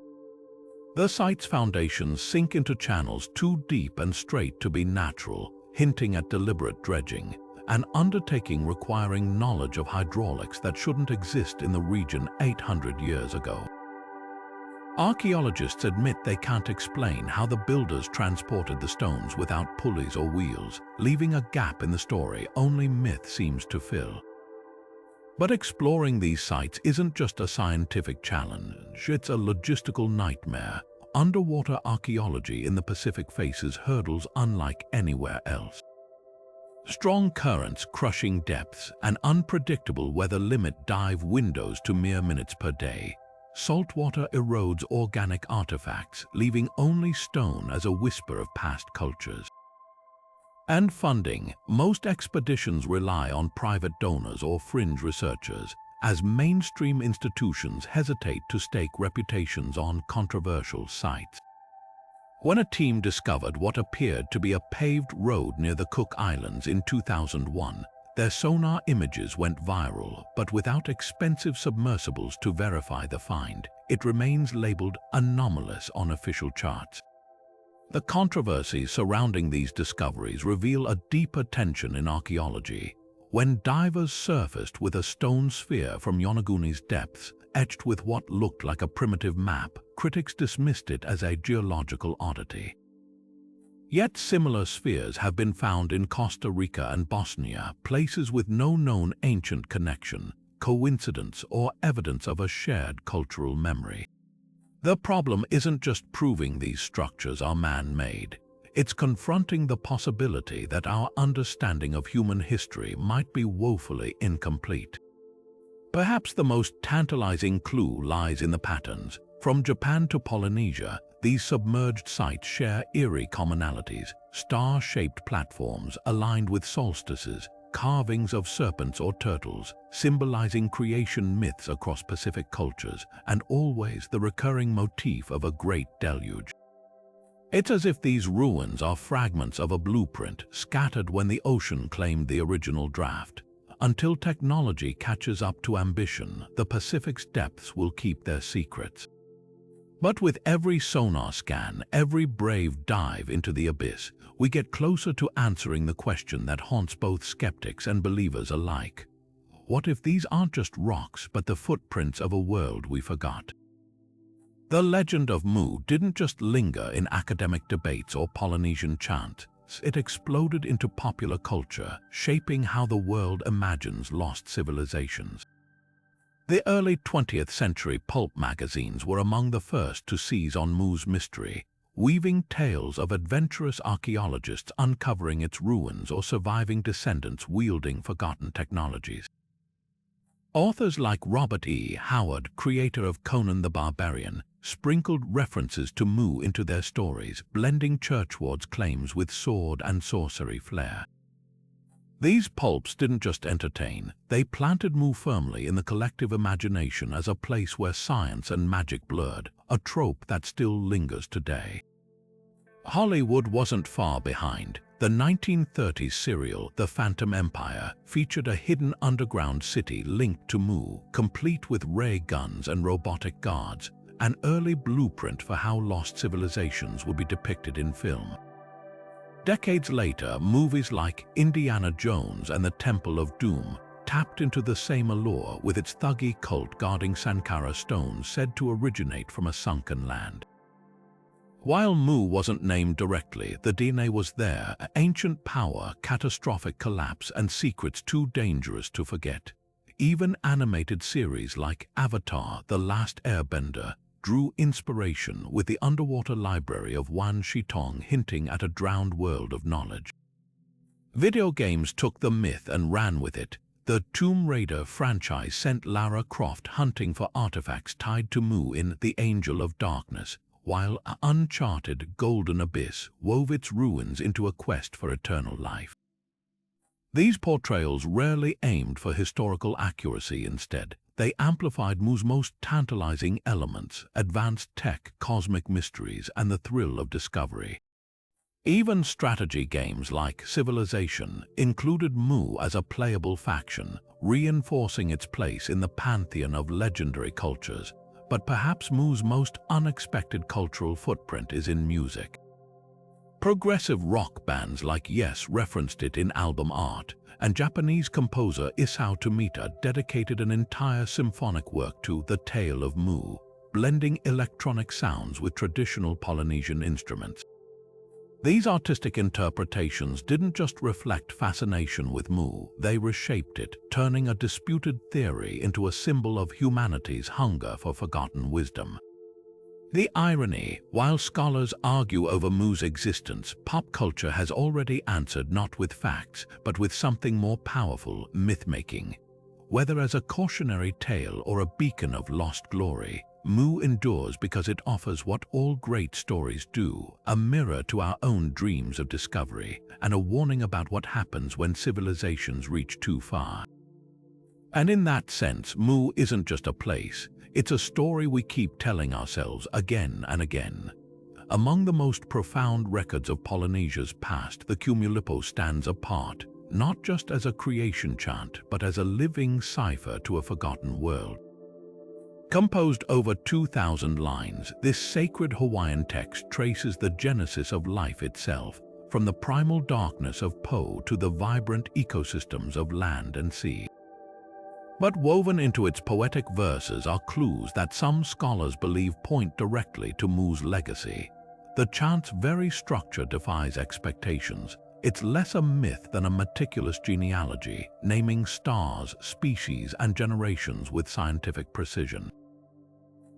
The site's foundations sink into channels too deep and straight to be natural, hinting at deliberate dredging, an undertaking requiring knowledge of hydraulics that shouldn't exist in the region 800 years ago. Archaeologists admit they can't explain how the builders transported the stones without pulleys or wheels, leaving a gap in the story only myth seems to fill. But exploring these sites isn't just a scientific challenge, it's a logistical nightmare. Underwater archaeology in the Pacific faces hurdles unlike anywhere else. Strong currents, crushing depths, and unpredictable weather limit dive windows to mere minutes per day. Saltwater erodes organic artifacts, leaving only stone as a whisper of past cultures. And funding. Most expeditions rely on private donors or fringe researchers, as mainstream institutions hesitate to stake reputations on controversial sites. When a team discovered what appeared to be a paved road near the Cook Islands in 2001, their sonar images went viral, but without expensive submersibles to verify the find, it remains labeled anomalous on official charts. The controversies surrounding these discoveries reveal a deeper tension in archaeology. When divers surfaced with a stone sphere from Yonaguni's depths, etched with what looked like a primitive map, critics dismissed it as a geological oddity. Yet similar spheres have been found in Costa Rica and Bosnia, places with no known ancient connection, coincidence, or evidence of a shared cultural memory. The problem isn't just proving these structures are man-made. It's confronting the possibility that our understanding of human history might be woefully incomplete. Perhaps the most tantalizing clue lies in the patterns. From Japan to Polynesia, these submerged sites share eerie commonalities: star-shaped platforms aligned with solstices, carvings of serpents or turtles, symbolizing creation myths across Pacific cultures, and always the recurring motif of a great deluge. It's as if these ruins are fragments of a blueprint scattered when the ocean claimed the original draft. Until technology catches up to ambition, the Pacific's depths will keep their secrets. But with every sonar scan, every brave dive into the abyss, we get closer to answering the question that haunts both skeptics and believers alike. What if these aren't just rocks, but the footprints of a world we forgot? The legend of Mu didn't just linger in academic debates or Polynesian chants. It exploded into popular culture, shaping how the world imagines lost civilizations. The early 20th century pulp magazines were among the first to seize on Mu's mystery, weaving tales of adventurous archaeologists uncovering its ruins or surviving descendants wielding forgotten technologies. Authors like Robert E. Howard, creator of Conan the Barbarian, sprinkled references to Mu into their stories, blending Churchward's claims with sword and sorcery flair. These pulps didn't just entertain, they planted Mu firmly in the collective imagination as a place where science and magic blurred, a trope that still lingers today. Hollywood wasn't far behind. The 1930s serial The Phantom Empire featured a hidden underground city linked to Mu, complete with ray guns and robotic guards, an early blueprint for how lost civilizations would be depicted in film. Decades later, movies like Indiana Jones and the Temple of Doom tapped into the same allure, with its thuggy cult guarding Sankara stones said to originate from a sunken land. While Mu wasn't named directly, the DNA was there: ancient power, catastrophic collapse, and secrets too dangerous to forget. Even animated series like Avatar: The Last Airbender drew inspiration, with the underwater library of Wan Shitong hinting at a drowned world of knowledge. Video games took the myth and ran with it. The Tomb Raider franchise sent Lara Croft hunting for artifacts tied to Mu in The Angel of Darkness, while Uncharted Golden Abyss wove its ruins into a quest for eternal life. These portrayals rarely aimed for historical accuracy. Instead, they amplified Mu's most tantalizing elements: advanced tech, cosmic mysteries, and the thrill of discovery. Even strategy games like Civilization included Mu as a playable faction, reinforcing its place in the pantheon of legendary cultures. But perhaps Mu's most unexpected cultural footprint is in music. Progressive rock bands like Yes referenced it in album art, and Japanese composer Isao Tomita dedicated an entire symphonic work to The Tale of Mu, blending electronic sounds with traditional Polynesian instruments. These artistic interpretations didn't just reflect fascination with Mu, they reshaped it, turning a disputed theory into a symbol of humanity's hunger for forgotten wisdom. The irony: while scholars argue over Mu's existence, pop culture has already answered, not with facts, but with something more powerful: myth-making. Whether as a cautionary tale or a beacon of lost glory, Mu endures because it offers what all great stories do: a mirror to our own dreams of discovery, and a warning about what happens when civilizations reach too far. And in that sense, Mu isn't just a place, it's a story we keep telling ourselves again and again. Among the most profound records of Polynesia's past, the Cumulipo stands apart, not just as a creation chant, but as a living cipher to a forgotten world. Composed over 2,000 lines, this sacred Hawaiian text traces the genesis of life itself, from the primal darkness of Po to the vibrant ecosystems of land and sea. But woven into its poetic verses are clues that some scholars believe point directly to Mu's legacy. The chant's very structure defies expectations. It's less a myth than a meticulous genealogy, naming stars, species, and generations with scientific precision.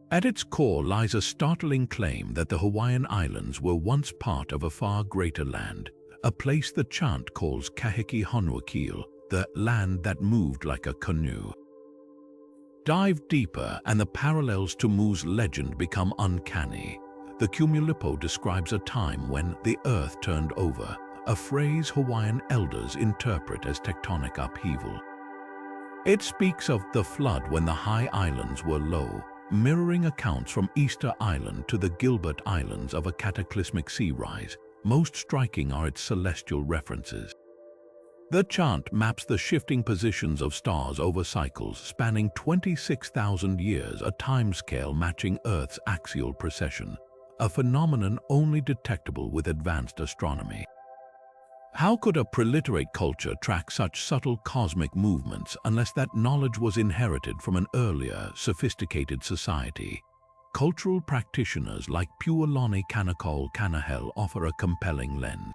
At its core lies a startling claim that the Hawaiian Islands were once part of a far greater land, a place the chant calls Kahiki Honuakil, the land that moved like a canoe. Dive deeper and the parallels to Mu's legend become uncanny. The Cumulipo describes a time when the earth turned over, a phrase Hawaiian elders interpret as tectonic upheaval. It speaks of the flood when the high islands were low, mirroring accounts from Easter Island to the Gilbert Islands of a cataclysmic sea rise. Most striking are its celestial references. The chant maps the shifting positions of stars over cycles spanning 26,000 years, a timescale matching Earth's axial precession, a phenomenon only detectable with advanced astronomy. How could a preliterate culture track such subtle cosmic movements unless that knowledge was inherited from an earlier, sophisticated society? Cultural practitioners like Pualani Kanakol Kanahel offer a compelling lens.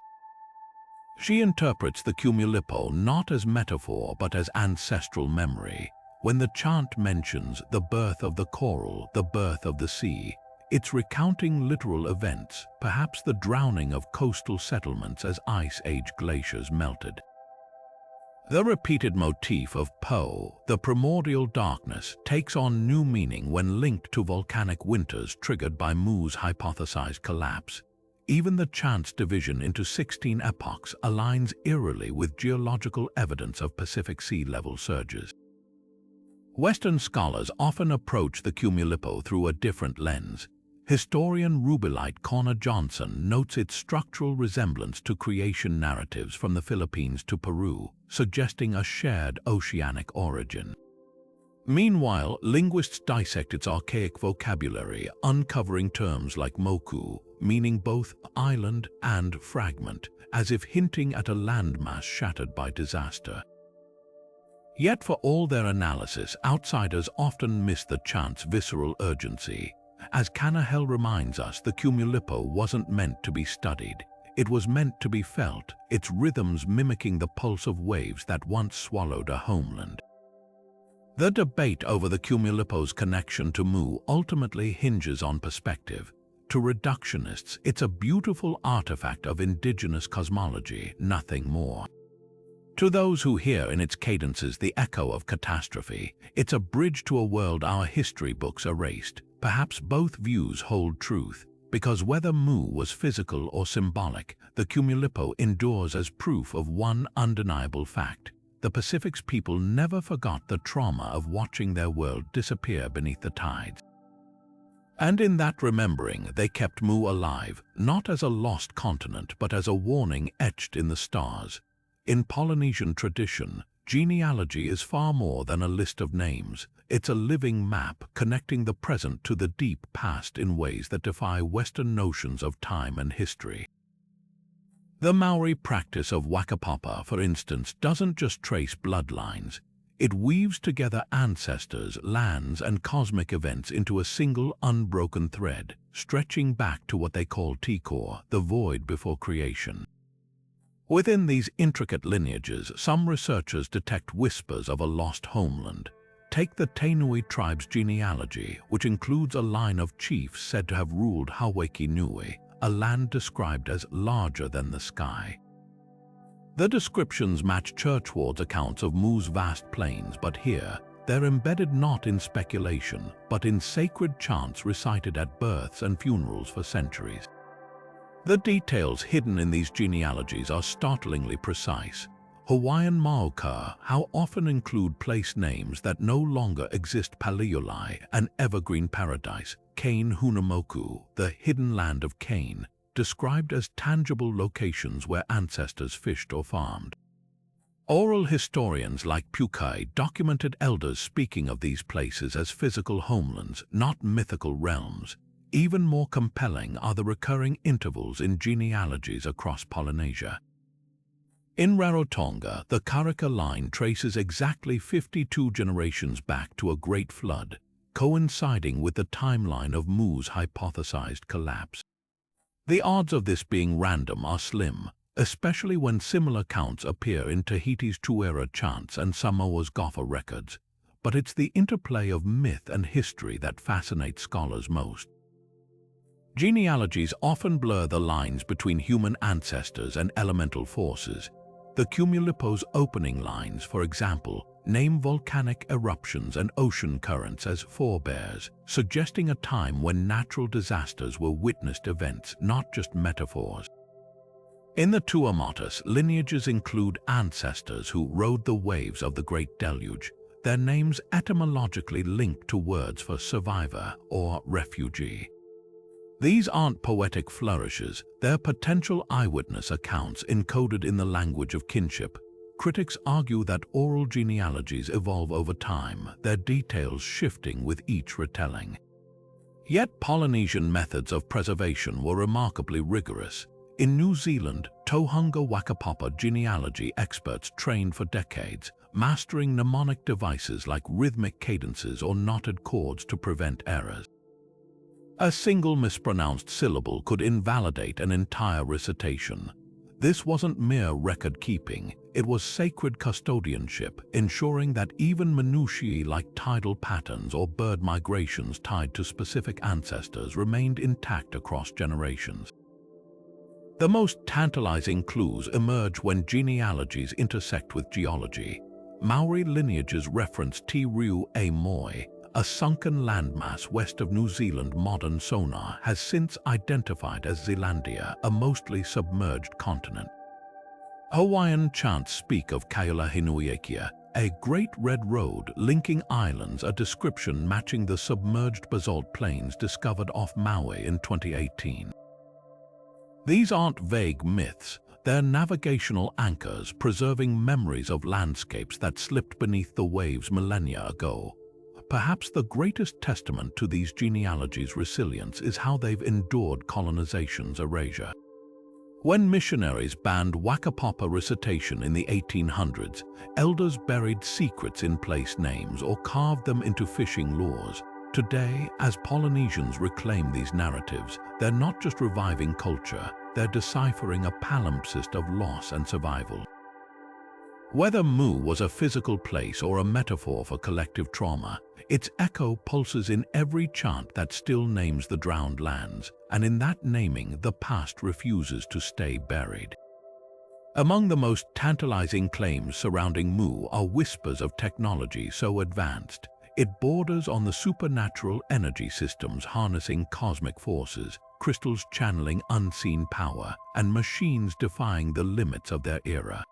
She interprets the Cumulipo not as metaphor but as ancestral memory. When the chant mentions the birth of the coral, the birth of the sea, it's recounting literal events, perhaps the drowning of coastal settlements as Ice Age glaciers melted. The repeated motif of Po, the primordial darkness, takes on new meaning when linked to volcanic winters triggered by Mu's hypothesized collapse. Even the chant's division into 16 epochs aligns eerily with geological evidence of Pacific sea level surges. Western scholars often approach the Cumulipo through a different lens. Historian Rubilite Connor Johnson notes its structural resemblance to creation narratives from the Philippines to Peru, suggesting a shared oceanic origin. Meanwhile, linguists dissect its archaic vocabulary, uncovering terms like moku, meaning both island and fragment, as if hinting at a landmass shattered by disaster. Yet for all their analysis, outsiders often miss the chant's visceral urgency. As Kanahel reminds us, the Cumulipo wasn't meant to be studied. It was meant to be felt, its rhythms mimicking the pulse of waves that once swallowed a homeland. The debate over the Cumulipo's connection to Mu ultimately hinges on perspective. To reductionists, it's a beautiful artifact of indigenous cosmology, nothing more. To those who hear in its cadences the echo of catastrophe, it's a bridge to a world our history books erased. Perhaps both views hold truth, because whether Mu was physical or symbolic, the Cumulipo endures as proof of one undeniable fact. The Pacific's people never forgot the trauma of watching their world disappear beneath the tides. And in that remembering, they kept Mu alive, not as a lost continent, but as a warning etched in the stars. In Polynesian tradition, genealogy is far more than a list of names. It's a living map connecting the present to the deep past in ways that defy Western notions of time and history. The Maori practice of Wakapapa, for instance, doesn't just trace bloodlines. It weaves together ancestors, lands, and cosmic events into a single unbroken thread, stretching back to what they call Tikor, the void before creation. Within these intricate lineages, some researchers detect whispers of a lost homeland. Take the Tainui tribe's genealogy, which includes a line of chiefs said to have ruled Hawaii Nui, a land described as larger than the sky. The descriptions match Churchward's accounts of Mu's vast plains, but here, they're embedded not in speculation, but in sacred chants recited at births and funerals for centuries. The details hidden in these genealogies are startlingly precise. Hawaiian Maoka how often include place names that no longer exist. Paliuli, an evergreen paradise, Kane Hunamoku, the hidden land of Kane, described as tangible locations where ancestors fished or farmed. Oral historians like Pukai documented elders speaking of these places as physical homelands, not mythical realms. Even more compelling are the recurring intervals in genealogies across Polynesia. In Rarotonga, the Karaka line traces exactly 52 generations back to a great flood, coinciding with the timeline of Mu's hypothesized collapse. The odds of this being random are slim, especially when similar counts appear in Tahiti's Tuera chants and Samoa's Goffa records, but it's the interplay of myth and history that fascinates scholars most. Genealogies often blur the lines between human ancestors and elemental forces. The Cumulippo's opening lines, for example, name volcanic eruptions and ocean currents as forebears, suggesting a time when natural disasters were witnessed events, not just metaphors. In the Tuamatus, lineages include ancestors who rode the waves of the Great Deluge, their names etymologically linked to words for survivor or refugee. These aren't poetic flourishes, they're potential eyewitness accounts encoded in the language of kinship. Critics argue that oral genealogies evolve over time, their details shifting with each retelling. Yet Polynesian methods of preservation were remarkably rigorous. In New Zealand, Tohunga Wakapapa genealogy experts trained for decades, mastering mnemonic devices like rhythmic cadences or knotted chords to prevent errors. A single mispronounced syllable could invalidate an entire recitation. This wasn't mere record-keeping, it was sacred custodianship, ensuring that even minutiae like tidal patterns or bird migrations tied to specific ancestors remained intact across generations. The most tantalizing clues emerge when genealogies intersect with geology. Maori lineages reference Te Reu a Moi, a sunken landmass west of New Zealand. Modern sonar has since identified as Zealandia, a mostly submerged continent. Hawaiian chants speak of Kaulahinuiakia, a great red road linking islands, a description matching the submerged basalt plains discovered off Maui in 2018. These aren't vague myths, they're navigational anchors preserving memories of landscapes that slipped beneath the waves millennia ago. Perhaps the greatest testament to these genealogies' resilience is how they've endured colonization's erasure. When missionaries banned Wakapapa recitation in the 1800s, elders buried secrets in place names or carved them into fishing lures. Today, as Polynesians reclaim these narratives, they're not just reviving culture, they're deciphering a palimpsest of loss and survival. Whether Mu was a physical place or a metaphor for collective trauma, its echo pulses in every chant that still names the drowned lands, and in that naming, the past refuses to stay buried. Among the most tantalizing claims surrounding Mu are whispers of technology so advanced, it borders on the supernatural energy systems harnessing cosmic forces, crystals channeling unseen power, and machines defying the limits of their era.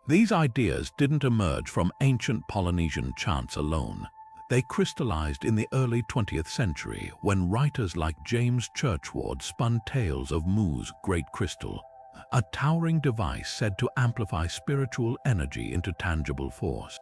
These ideas didn't emerge from ancient Polynesian chants alone. They crystallized in the early 20th century when writers like James Churchward spun tales of Mu's Great Crystal, a towering device said to amplify spiritual energy into tangible force.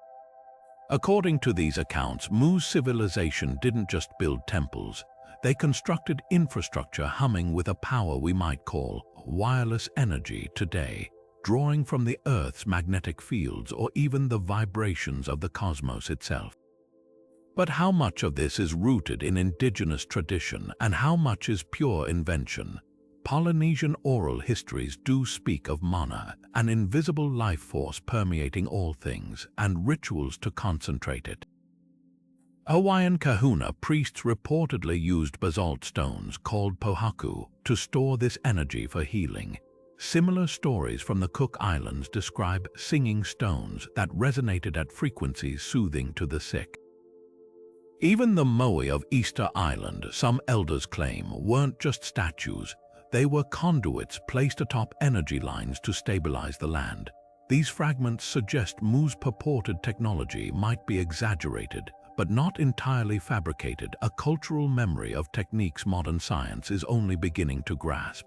According to these accounts, Mu's civilization didn't just build temples, they constructed infrastructure humming with a power we might call wireless energy today, drawing from the Earth's magnetic fields or even the vibrations of the cosmos itself. But how much of this is rooted in indigenous tradition and how much is pure invention? Polynesian oral histories do speak of mana, an invisible life force permeating all things, and rituals to concentrate it. Hawaiian kahuna priests reportedly used basalt stones called pohaku to store this energy for healing. Similar stories from the Cook Islands describe singing stones that resonated at frequencies soothing to the sick. Even the moai of Easter Island, some elders claim, weren't just statues. They were conduits placed atop energy lines to stabilize the land. These fragments suggest Mu's purported technology might be exaggerated, but not entirely fabricated, a cultural memory of techniques modern science is only beginning to grasp.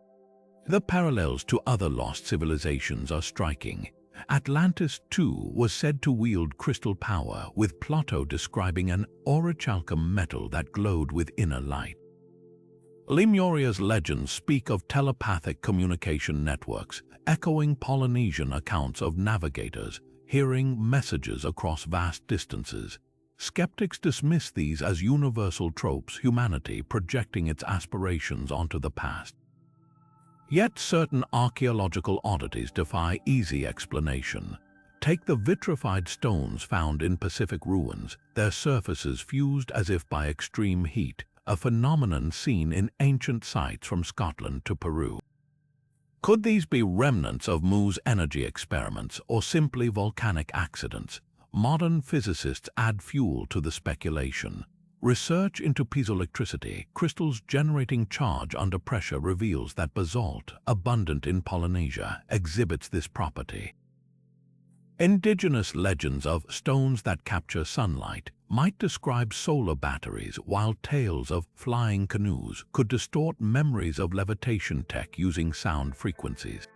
The parallels to other lost civilizations are striking. Atlantis, too, was said to wield crystal power, with Plato describing an orichalcum metal that glowed with inner light. Lemuria's legends speak of telepathic communication networks, echoing Polynesian accounts of navigators hearing messages across vast distances. Skeptics dismiss these as universal tropes, humanity projecting its aspirations onto the past. Yet certain archaeological oddities defy easy explanation. Take the vitrified stones found in Pacific ruins, their surfaces fused as if by extreme heat, a phenomenon seen in ancient sites from Scotland to Peru. Could these be remnants of Mu's energy experiments or simply volcanic accidents? Modern physicists add fuel to the speculation. Research into piezoelectricity, crystals generating charge under pressure, reveals that basalt, abundant in Polynesia, exhibits this property. Indigenous legends of stones that capture sunlight might describe solar batteries, while tales of flying canoes could distort memories of levitation tech using sound frequencies.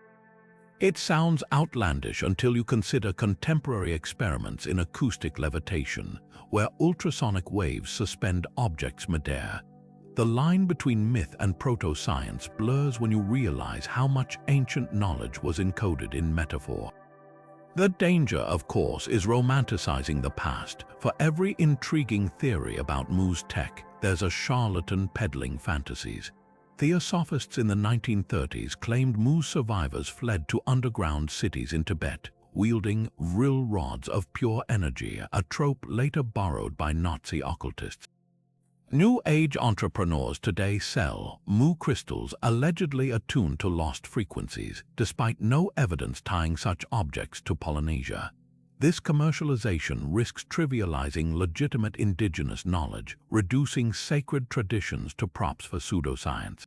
It sounds outlandish until you consider contemporary experiments in acoustic levitation, where ultrasonic waves suspend objects midair. The line between myth and proto-science blurs when you realize how much ancient knowledge was encoded in metaphor. The danger, of course, is romanticizing the past. For every intriguing theory about Mu's tech, there's a charlatan peddling fantasies. Theosophists in the 1930s claimed Mu's survivors fled to underground cities in Tibet, wielding vril rods of pure energy, a trope later borrowed by Nazi occultists. New Age entrepreneurs today sell Mu crystals allegedly attuned to lost frequencies, despite no evidence tying such objects to Polynesia. This commercialization risks trivializing legitimate indigenous knowledge, reducing sacred traditions to props for pseudoscience.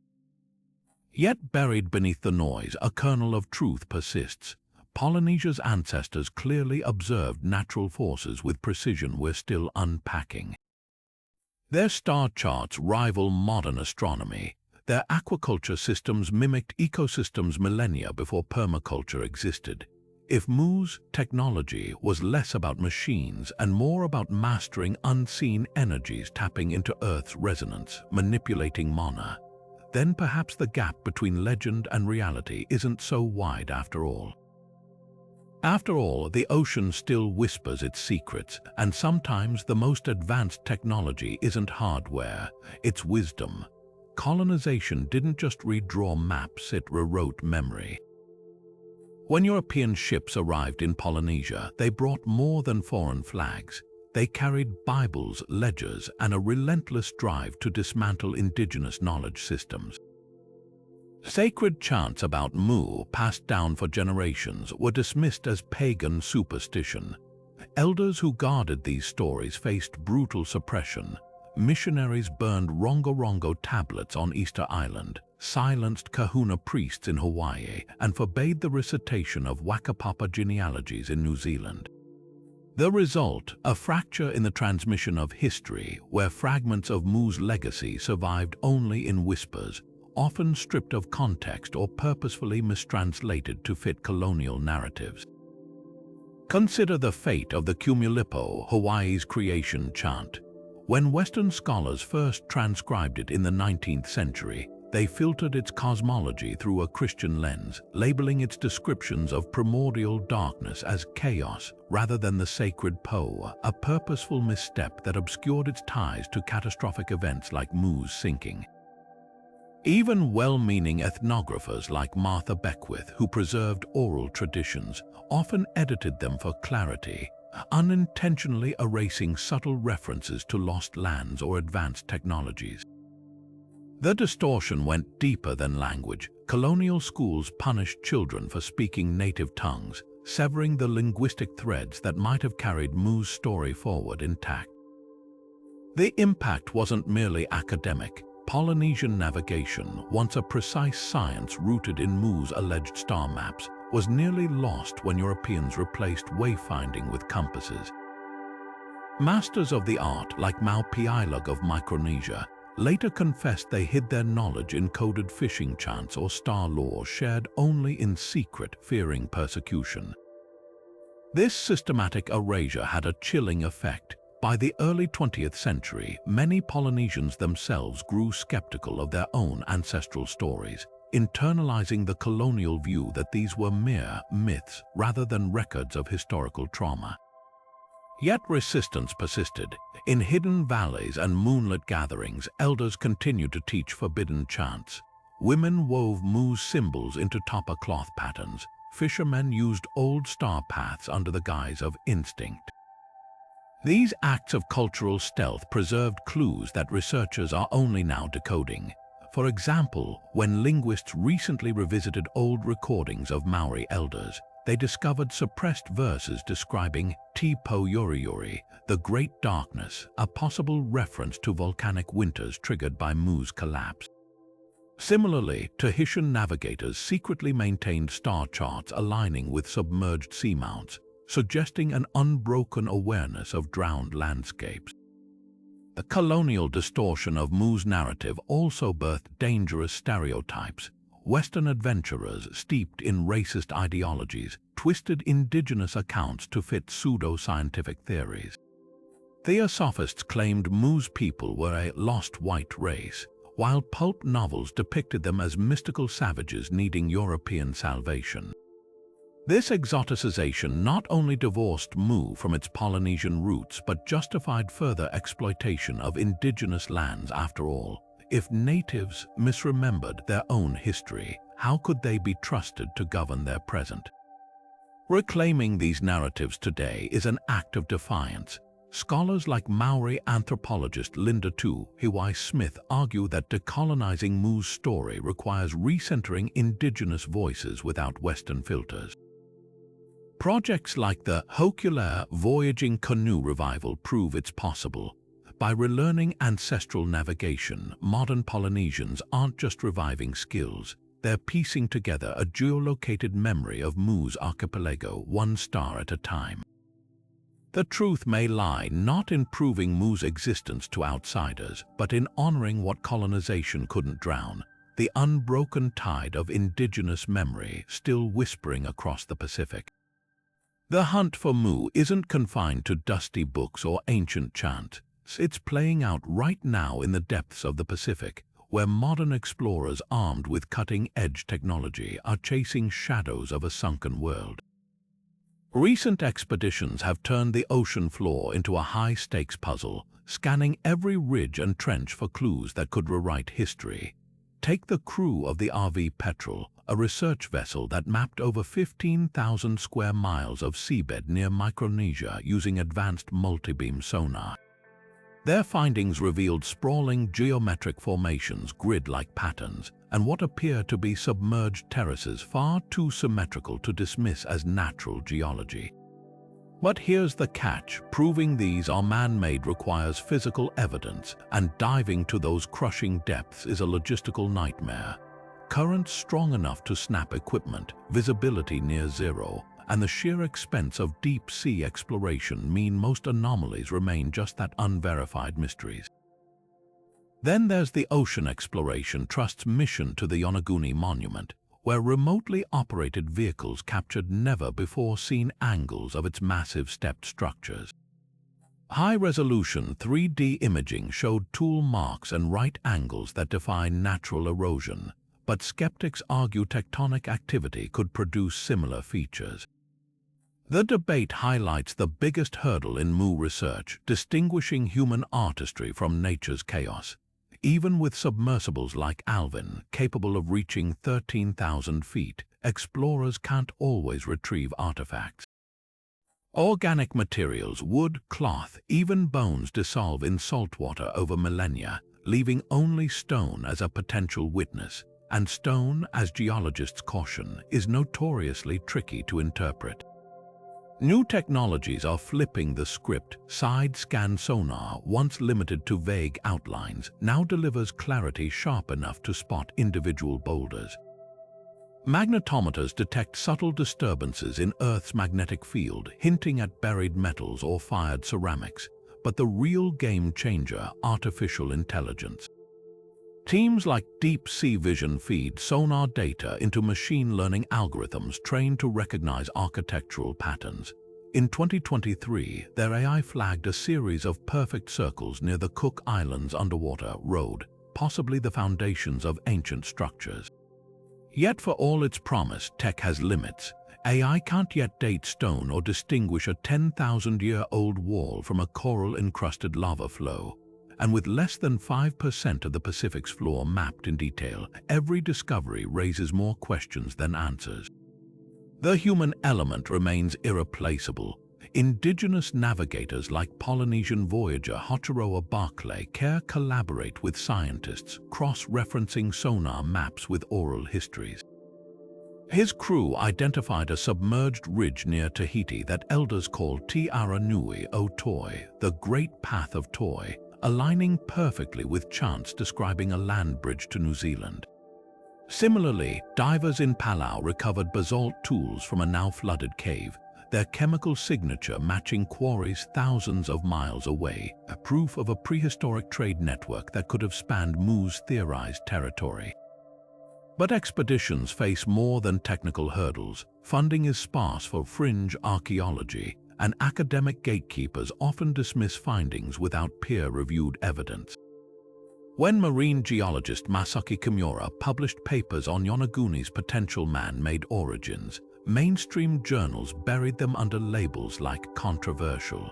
Yet buried beneath the noise, a kernel of truth persists. Polynesia's ancestors clearly observed natural forces with precision we're still unpacking. Their star charts rival modern astronomy. Their aquaculture systems mimicked ecosystems millennia before permaculture existed. If Mu's technology was less about machines and more about mastering unseen energies, tapping into Earth's resonance, manipulating mana, then perhaps the gap between legend and reality isn't so wide after all. After all, the ocean still whispers its secrets, and sometimes the most advanced technology isn't hardware, it's wisdom. Colonization didn't just redraw maps, it rewrote memory. When European ships arrived in Polynesia, they brought more than foreign flags. They carried Bibles, ledgers, and a relentless drive to dismantle indigenous knowledge systems. Sacred chants about Mu, passed down for generations, were dismissed as pagan superstition. Elders who guarded these stories faced brutal suppression. Missionaries burned rongo-rongo tablets on Easter Island, silenced kahuna priests in Hawaii, and forbade the recitation of Wakapapa genealogies in New Zealand. The result, a fracture in the transmission of history, where fragments of Mu's legacy survived only in whispers, often stripped of context or purposefully mistranslated to fit colonial narratives. Consider the fate of the Kumulipo, Hawaii's creation chant. When Western scholars first transcribed it in the 19th century, they filtered its cosmology through a Christian lens, labeling its descriptions of primordial darkness as chaos rather than the sacred Po, a purposeful misstep that obscured its ties to catastrophic events like Mu's sinking. Even well-meaning ethnographers like Martha Beckwith, who preserved oral traditions, often edited them for clarity, unintentionally erasing subtle references to lost lands or advanced technologies. The distortion went deeper than language. Colonial schools punished children for speaking native tongues, severing the linguistic threads that might have carried Mu's story forward intact. The impact wasn't merely academic. Polynesian navigation, once a precise science rooted in Mu's alleged star maps, was nearly lost when Europeans replaced wayfinding with compasses. Masters of the art, like Maupiailug of Micronesia, later confessed they hid their knowledge in coded fishing chants or star lore shared only in secret, fearing persecution. This systematic erasure had a chilling effect. By the early 20th century, many Polynesians themselves grew skeptical of their own ancestral stories, internalizing the colonial view that these were mere myths rather than records of historical trauma. Yet resistance persisted. In hidden valleys and moonlit gatherings, elders continued to teach forbidden chants. Women wove moose symbols into tapa cloth patterns. Fishermen used old star paths under the guise of instinct. These acts of cultural stealth preserved clues that researchers are only now decoding. For example, when linguists recently revisited old recordings of Maori elders, they discovered suppressed verses describing Te Po Yori Yori, the Great Darkness, a possible reference to volcanic winters triggered by Mu's collapse. Similarly, Tahitian navigators secretly maintained star charts aligning with submerged seamounts, suggesting an unbroken awareness of drowned landscapes. The colonial distortion of Mu's narrative also birthed dangerous stereotypes. Western adventurers steeped in racist ideologies twisted indigenous accounts to fit pseudo-scientific theories. Theosophists claimed Mu's people were a lost white race, while pulp novels depicted them as mystical savages needing European salvation. This exoticization not only divorced Mu from its Polynesian roots but justified further exploitation of indigenous lands. After all, if natives misremembered their own history, how could they be trusted to govern their present? Reclaiming these narratives today is an act of defiance. Scholars like Maori anthropologist Linda Tu Hiwai Smith argue that decolonizing Mu's story requires recentering indigenous voices without Western filters. Projects like the Hokulea Voyaging Canoe Revival prove it's possible. By relearning ancestral navigation, modern Polynesians aren't just reviving skills, they're piecing together a geolocated memory of Mu's archipelago, one star at a time. The truth may lie not in proving Mu's existence to outsiders, but in honoring what colonization couldn't drown, the unbroken tide of indigenous memory still whispering across the Pacific. The hunt for Mu isn't confined to dusty books or ancient chants. It's playing out right now in the depths of the Pacific, where modern explorers armed with cutting-edge technology are chasing shadows of a sunken world. Recent expeditions have turned the ocean floor into a high-stakes puzzle, scanning every ridge and trench for clues that could rewrite history. Take the crew of the RV Petrel, a research vessel that mapped over 15,000 square miles of seabed near Micronesia using advanced multibeam sonar. Their findings revealed sprawling geometric formations, grid-like patterns, and what appear to be submerged terraces far too symmetrical to dismiss as natural geology. But here's the catch: proving these are man-made requires physical evidence, and diving to those crushing depths is a logistical nightmare. Currents strong enough to snap equipment, visibility near zero, and the sheer expense of deep-sea exploration mean most anomalies remain just that, unverified mysteries. Then there's the Ocean Exploration Trust's mission to the Yonaguni Monument, where remotely operated vehicles captured never-before-seen angles of its massive stepped structures. High-resolution 3D imaging showed tool marks and right angles that defy natural erosion, but skeptics argue tectonic activity could produce similar features. The debate highlights the biggest hurdle in Mu research: distinguishing human artistry from nature's chaos. Even with submersibles like Alvin, capable of reaching 13,000 feet, explorers can't always retrieve artifacts. Organic materials, wood, cloth, even bones dissolve in saltwater over millennia, leaving only stone as a potential witness. And stone, as geologists caution, is notoriously tricky to interpret. New technologies are flipping the script. Side-scan sonar, once limited to vague outlines, now delivers clarity sharp enough to spot individual boulders. Magnetometers detect subtle disturbances in Earth's magnetic field, hinting at buried metals or fired ceramics. But the real game changer: artificial intelligence. Teams like Deep Sea Vision feed sonar data into machine learning algorithms trained to recognize architectural patterns. In 2023, their AI flagged a series of perfect circles near the Cook Islands underwater road, possibly the foundations of ancient structures. Yet for all its promise, tech has limits. AI can't yet date stone or distinguish a 10,000-year-old wall from a coral-encrusted lava flow. And with less than 5% of the Pacific's floor mapped in detail, every discovery raises more questions than answers. The human element remains irreplaceable. Indigenous navigators like Polynesian voyager Hotaroa Barclay collaborate with scientists, cross-referencing sonar maps with oral histories. His crew identified a submerged ridge near Tahiti that elders call Te Ara Nui o Toi, the Great Path of Toi, aligning perfectly with chants describing a land bridge to New Zealand. Similarly, divers in Palau recovered basalt tools from a now-flooded cave, their chemical signature matching quarries thousands of miles away, a proof of a prehistoric trade network that could have spanned Mu's theorized territory. But expeditions face more than technical hurdles. Funding is sparse for fringe archaeology, and academic gatekeepers often dismiss findings without peer-reviewed evidence. When marine geologist Masaki Kimura published papers on Yonaguni's potential man-made origins, mainstream journals buried them under labels like controversial.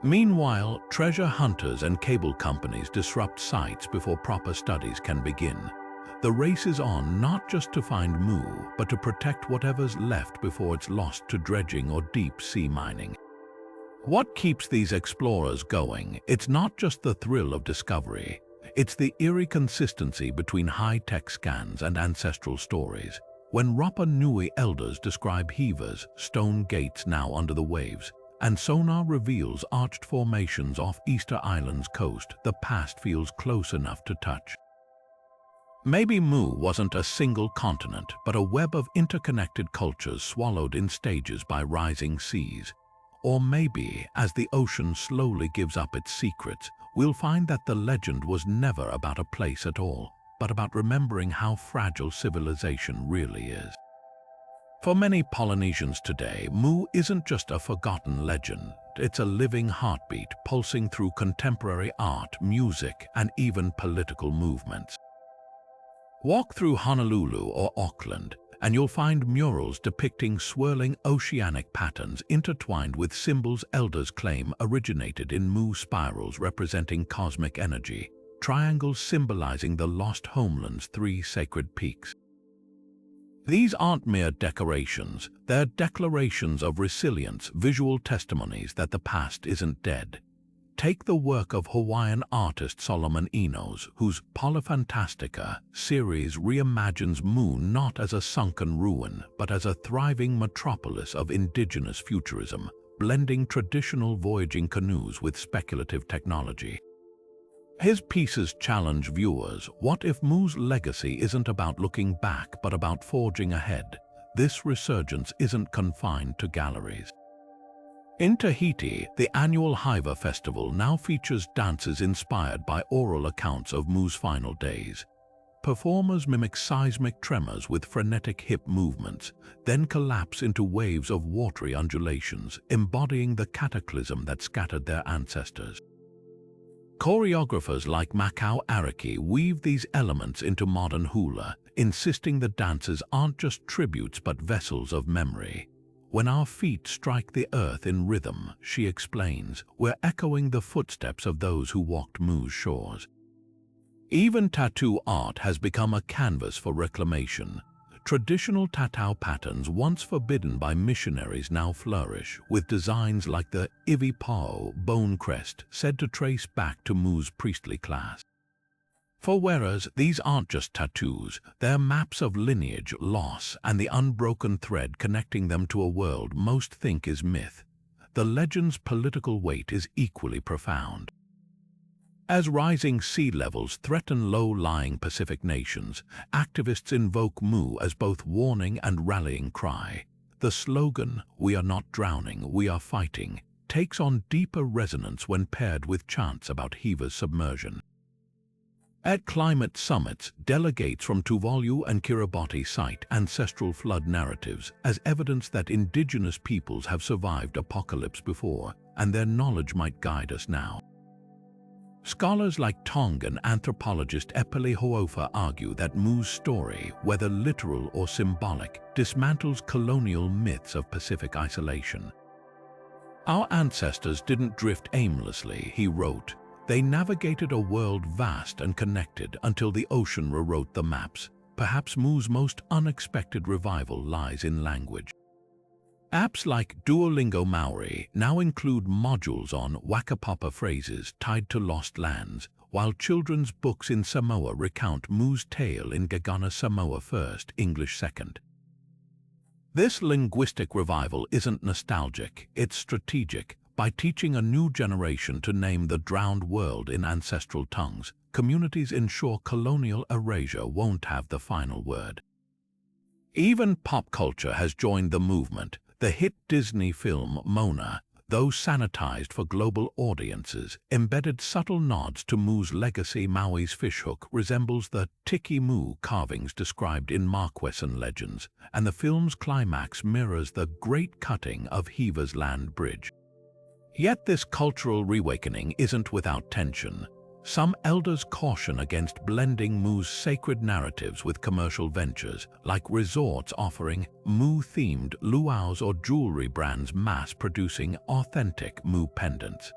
Meanwhile, treasure hunters and cable companies disrupt sites before proper studies can begin. The race is on not just to find Mu, but to protect whatever's left before it's lost to dredging or deep-sea mining. What keeps these explorers going? It's not just the thrill of discovery. It's the eerie consistency between high-tech scans and ancestral stories. When Rapa Nui elders describe heavers, stone gates now under the waves, and sonar reveals arched formations off Easter Island's coast, the past feels close enough to touch. Maybe Mu wasn't a single continent, but a web of interconnected cultures swallowed in stages by rising seas. Or maybe, as the ocean slowly gives up its secrets, we'll find that the legend was never about a place at all, but about remembering how fragile civilization really is. For many Polynesians today, Mu isn't just a forgotten legend. It's a living heartbeat pulsing through contemporary art, music, and even political movements. Walk through Honolulu or Auckland, and you'll find murals depicting swirling oceanic patterns intertwined with symbols elders claim originated in Mu spirals representing cosmic energy, triangles symbolizing the lost homeland's 3 sacred peaks. These aren't mere decorations, they're declarations of resilience, visual testimonies that the past isn't dead. Take the work of Hawaiian artist Solomon Enos, whose Polyfantastica series reimagines Mu not as a sunken ruin, but as a thriving metropolis of indigenous futurism, blending traditional voyaging canoes with speculative technology. His pieces challenge viewers. What if Mu's legacy isn't about looking back, but about forging ahead? This resurgence isn't confined to galleries. In Tahiti, the annual Haiva Festival now features dances inspired by oral accounts of Mu's final days. Performers mimic seismic tremors with frenetic hip movements, then collapse into waves of watery undulations, embodying the cataclysm that scattered their ancestors. Choreographers like Makau Araki weave these elements into modern hula, insisting the dances aren't just tributes but vessels of memory. When our feet strike the earth in rhythm, she explains, we're echoing the footsteps of those who walked Mu's shores. Even tattoo art has become a canvas for reclamation. Traditional tattoo patterns once forbidden by missionaries now flourish, with designs like the Ivipao bone crest said to trace back to Mu's priestly class. For wearers, these aren't just tattoos, they're maps of lineage, loss, and the unbroken thread connecting them to a world most think is myth. The legend's political weight is equally profound. As rising sea levels threaten low-lying Pacific nations, activists invoke Mu as both warning and rallying cry. The slogan, "We are not drowning, we are fighting," takes on deeper resonance when paired with chants about Hiva's submersion. At climate summits, delegates from Tuvalu and Kiribati cite ancestral flood narratives as evidence that indigenous peoples have survived apocalypse before, and their knowledge might guide us now. Scholars like Tongan anthropologist Epeli Hoofa argue that Mu's story, whether literal or symbolic, dismantles colonial myths of Pacific isolation. Our ancestors didn't drift aimlessly, he wrote. They navigated a world vast and connected until the ocean rewrote the maps. Perhaps Mu's most unexpected revival lies in language. Apps like Duolingo Maori now include modules on Wakapapa phrases tied to lost lands, while children's books in Samoa recount Mu's tale in Gagana Samoa first, English second. This linguistic revival isn't nostalgic, it's strategic. By teaching a new generation to name the drowned world in ancestral tongues, communities ensure colonial erasure won't have the final word. Even pop culture has joined the movement. The hit Disney film Mona, though sanitized for global audiences, embedded subtle nods to Mu's legacy. Maui's fishhook resembles the Tiki Mu carvings described in Marquesan legends, and the film's climax mirrors the great cutting of Hiva's land bridge. Yet this cultural reawakening isn't without tension. Some elders caution against blending Mu's sacred narratives with commercial ventures, like resorts offering Mu-themed luau's or jewelry brands mass-producing authentic Mu pendants.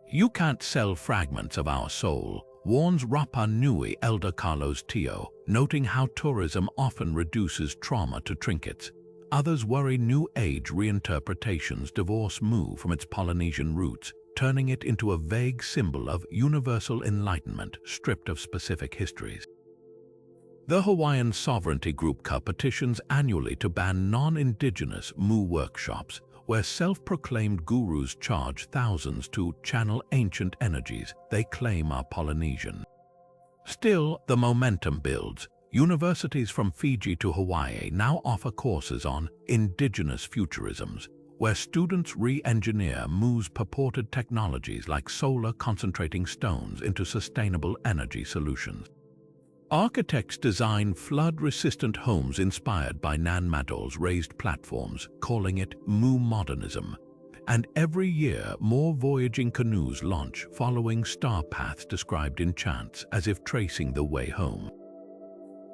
"You can't sell fragments of our soul," warns Rapa Nui elder Carlos Tio, noting how tourism often reduces trauma to trinkets. Others worry New Age reinterpretations divorce Mu from its Polynesian roots, turning it into a vague symbol of universal enlightenment stripped of specific histories. The Hawaiian Sovereignty Group petitions annually to ban non-indigenous Mu workshops, where self-proclaimed gurus charge thousands to channel ancient energies they claim are Polynesian. Still, the momentum builds. Universities from Fiji to Hawaii now offer courses on indigenous futurisms, where students re-engineer Mu's purported technologies like solar concentrating stones into sustainable energy solutions. Architects design flood-resistant homes inspired by Nan Madol's raised platforms, calling it Mu modernism. And every year, more voyaging canoes launch following star paths described in chants as if tracing the way home.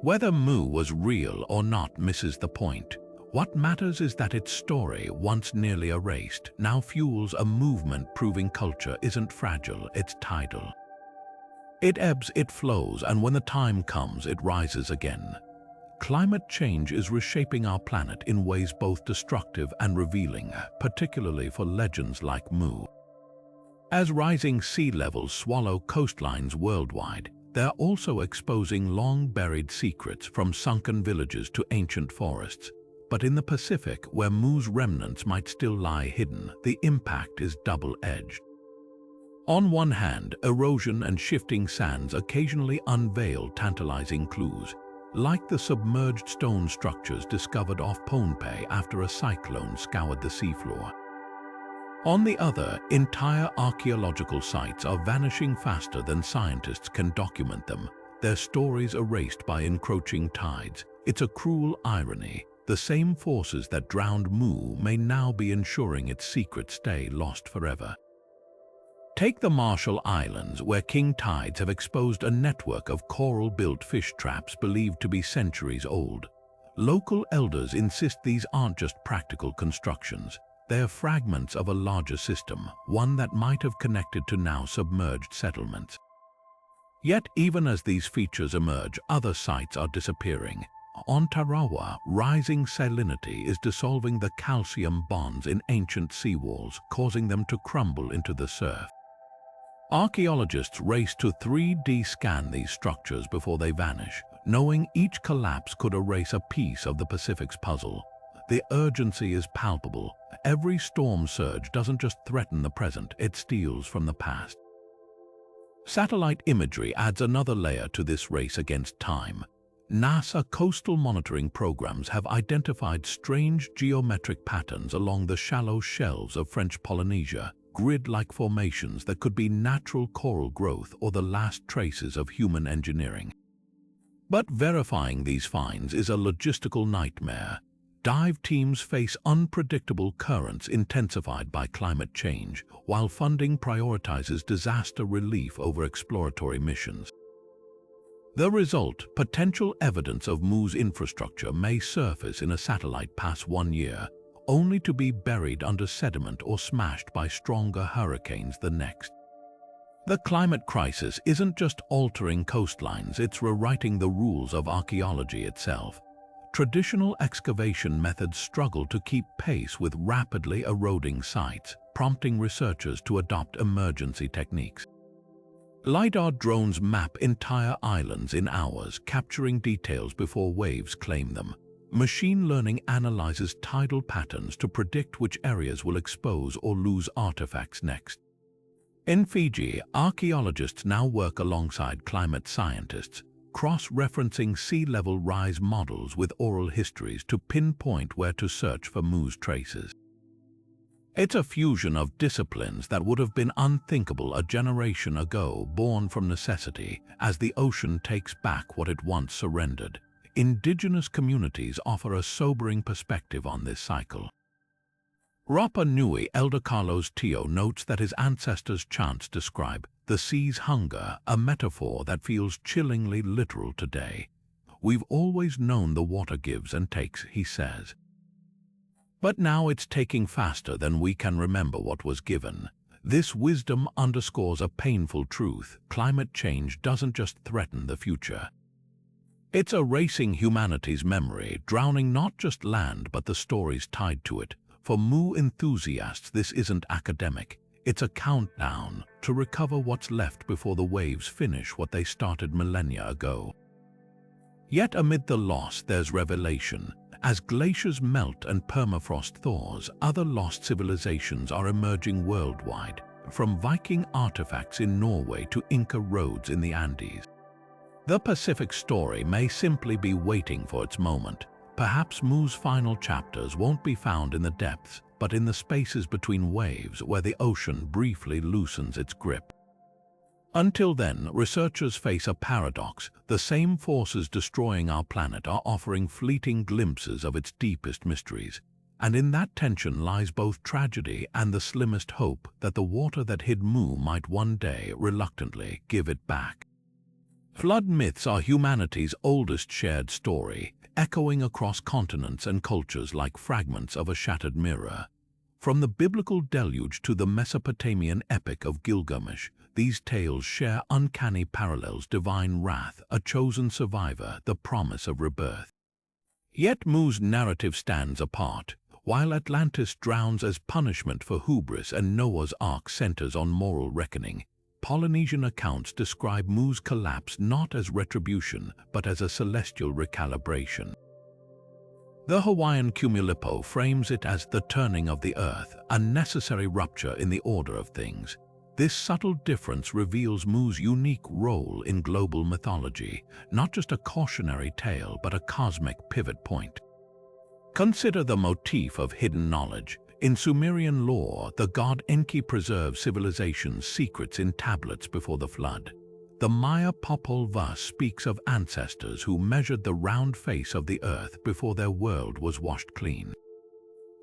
Whether Mu was real or not misses the point. What matters is that its story, once nearly erased, now fuels a movement proving culture isn't fragile, it's tidal. It ebbs, it flows, and when the time comes, it rises again. Climate change is reshaping our planet in ways both destructive and revealing, particularly for legends like Mu. As rising sea levels swallow coastlines worldwide, they're also exposing long-buried secrets from sunken villages to ancient forests. But in the Pacific, where Mu's remnants might still lie hidden, the impact is double-edged. On one hand, erosion and shifting sands occasionally unveil tantalizing clues, like the submerged stone structures discovered off Pohnpei after a cyclone scoured the seafloor. On the other, entire archaeological sites are vanishing faster than scientists can document them, their stories erased by encroaching tides. It's a cruel irony. The same forces that drowned Mu may now be ensuring its secrets stay lost forever. Take the Marshall Islands, where king tides have exposed a network of coral-built fish traps believed to be centuries old. Local elders insist these aren't just practical constructions. They are fragments of a larger system, one that might have connected to now submerged settlements. Yet, even as these features emerge, other sites are disappearing. On Tarawa, rising salinity is dissolving the calcium bonds in ancient seawalls, causing them to crumble into the surf. Archaeologists race to 3D scan these structures before they vanish, knowing each collapse could erase a piece of the Pacific's puzzle. The urgency is palpable. Every storm surge doesn't just threaten the present, it steals from the past. Satellite imagery adds another layer to this race against time. NASA coastal monitoring programs have identified strange geometric patterns along the shallow shelves of French Polynesia, grid-like formations that could be natural coral growth or the last traces of human engineering. But verifying these finds is a logistical nightmare. Dive teams face unpredictable currents intensified by climate change, while funding prioritizes disaster relief over exploratory missions. The result, potential evidence of Mu's infrastructure may surface in a satellite past 1 year, only to be buried under sediment or smashed by stronger hurricanes the next. The climate crisis isn't just altering coastlines, it's rewriting the rules of archaeology itself. Traditional excavation methods struggle to keep pace with rapidly eroding sites, prompting researchers to adopt emergency techniques. LiDAR drones map entire islands in hours, capturing details before waves claim them. Machine learning analyzes tidal patterns to predict which areas will expose or lose artifacts next. In Fiji, archaeologists now work alongside climate scientists, cross-referencing sea level rise models with oral histories to pinpoint where to search for Mu's traces. It's a fusion of disciplines that would have been unthinkable a generation ago, born from necessity as the ocean takes back what it once surrendered. Indigenous communities offer a sobering perspective on this cycle. Rapa Nui Elder Carlos Tio notes that his ancestors' chants describe the sea's hunger, a metaphor that feels chillingly literal today. We've always known the water gives and takes, he says. But now it's taking faster than we can remember what was given. This wisdom underscores a painful truth: climate change doesn't just threaten the future. It's erasing humanity's memory, drowning not just land but the stories tied to it. For Mu enthusiasts, this isn't academic. It's a countdown to recover what's left before the waves finish what they started millennia ago. Yet amid the loss, there's revelation. As glaciers melt and permafrost thaws, other lost civilizations are emerging worldwide, from Viking artifacts in Norway to Inca roads in the Andes. The Pacific story may simply be waiting for its moment. Perhaps Mu's final chapters won't be found in the depths, but in the spaces between waves where the ocean briefly loosens its grip. Until then, researchers face a paradox. The same forces destroying our planet are offering fleeting glimpses of its deepest mysteries. And in that tension lies both tragedy and the slimmest hope that the water that hid Mu might one day reluctantly give it back. Flood myths are humanity's oldest shared story, echoing across continents and cultures like fragments of a shattered mirror. From the biblical deluge to the Mesopotamian epic of Gilgamesh, these tales share uncanny parallels: divine wrath, a chosen survivor, the promise of rebirth. Yet Mu's narrative stands apart. While Atlantis drowns as punishment for hubris and Noah's Ark centers on moral reckoning, Polynesian accounts describe Mu's collapse not as retribution, but as a celestial recalibration. The Hawaiian Cumulipo frames it as the turning of the earth, a necessary rupture in the order of things. This subtle difference reveals Mu's unique role in global mythology, not just a cautionary tale, but a cosmic pivot point. Consider the motif of hidden knowledge. In Sumerian lore, the god Enki preserved civilization's secrets in tablets before the flood. The Maya Popol Vuh speaks of ancestors who measured the round face of the earth before their world was washed clean.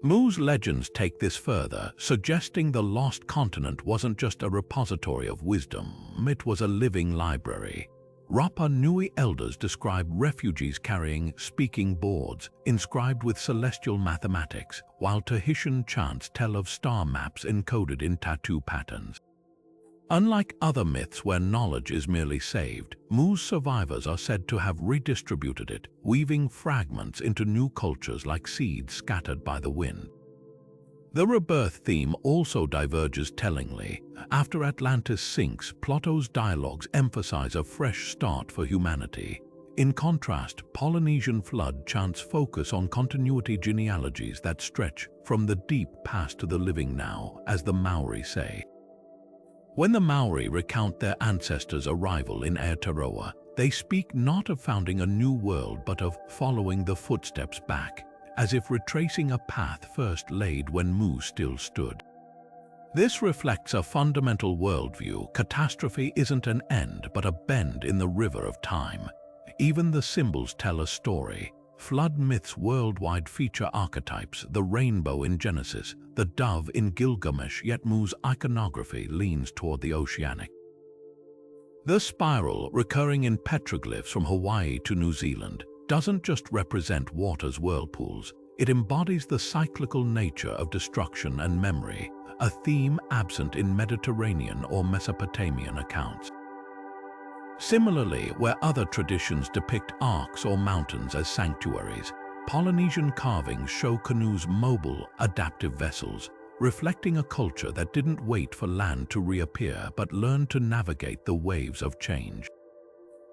Mu's legends take this further, suggesting the lost continent wasn't just a repository of wisdom, it was a living library. Rapa Nui elders describe refugees carrying speaking boards inscribed with celestial mathematics, while Tahitian chants tell of star maps encoded in tattoo patterns. Unlike other myths where knowledge is merely saved, Mu's survivors are said to have redistributed it, weaving fragments into new cultures like seeds scattered by the wind. The rebirth theme also diverges tellingly. After Atlantis sinks, Plato's dialogues emphasize a fresh start for humanity. In contrast, Polynesian flood chants focus on continuity genealogies that stretch from the deep past to the living now, as the Maori say. When the Maori recount their ancestors' arrival in Aotearoa, they speak not of founding a new world but of following the footsteps back, as if retracing a path first laid when Mu still stood. This reflects a fundamental worldview. Catastrophe isn't an end, but a bend in the river of time. Even the symbols tell a story. Flood myths worldwide feature archetypes, the rainbow in Genesis, the dove in Gilgamesh, yet Mu's iconography leans toward the oceanic. The spiral, recurring in petroglyphs from Hawaii to New Zealand, doesn't just represent water's whirlpools. It embodies the cyclical nature of destruction and memory, a theme absent in Mediterranean or Mesopotamian accounts. Similarly, where other traditions depict arks or mountains as sanctuaries, Polynesian carvings show canoes mobile, adaptive vessels, reflecting a culture that didn't wait for land to reappear but learned to navigate the waves of change.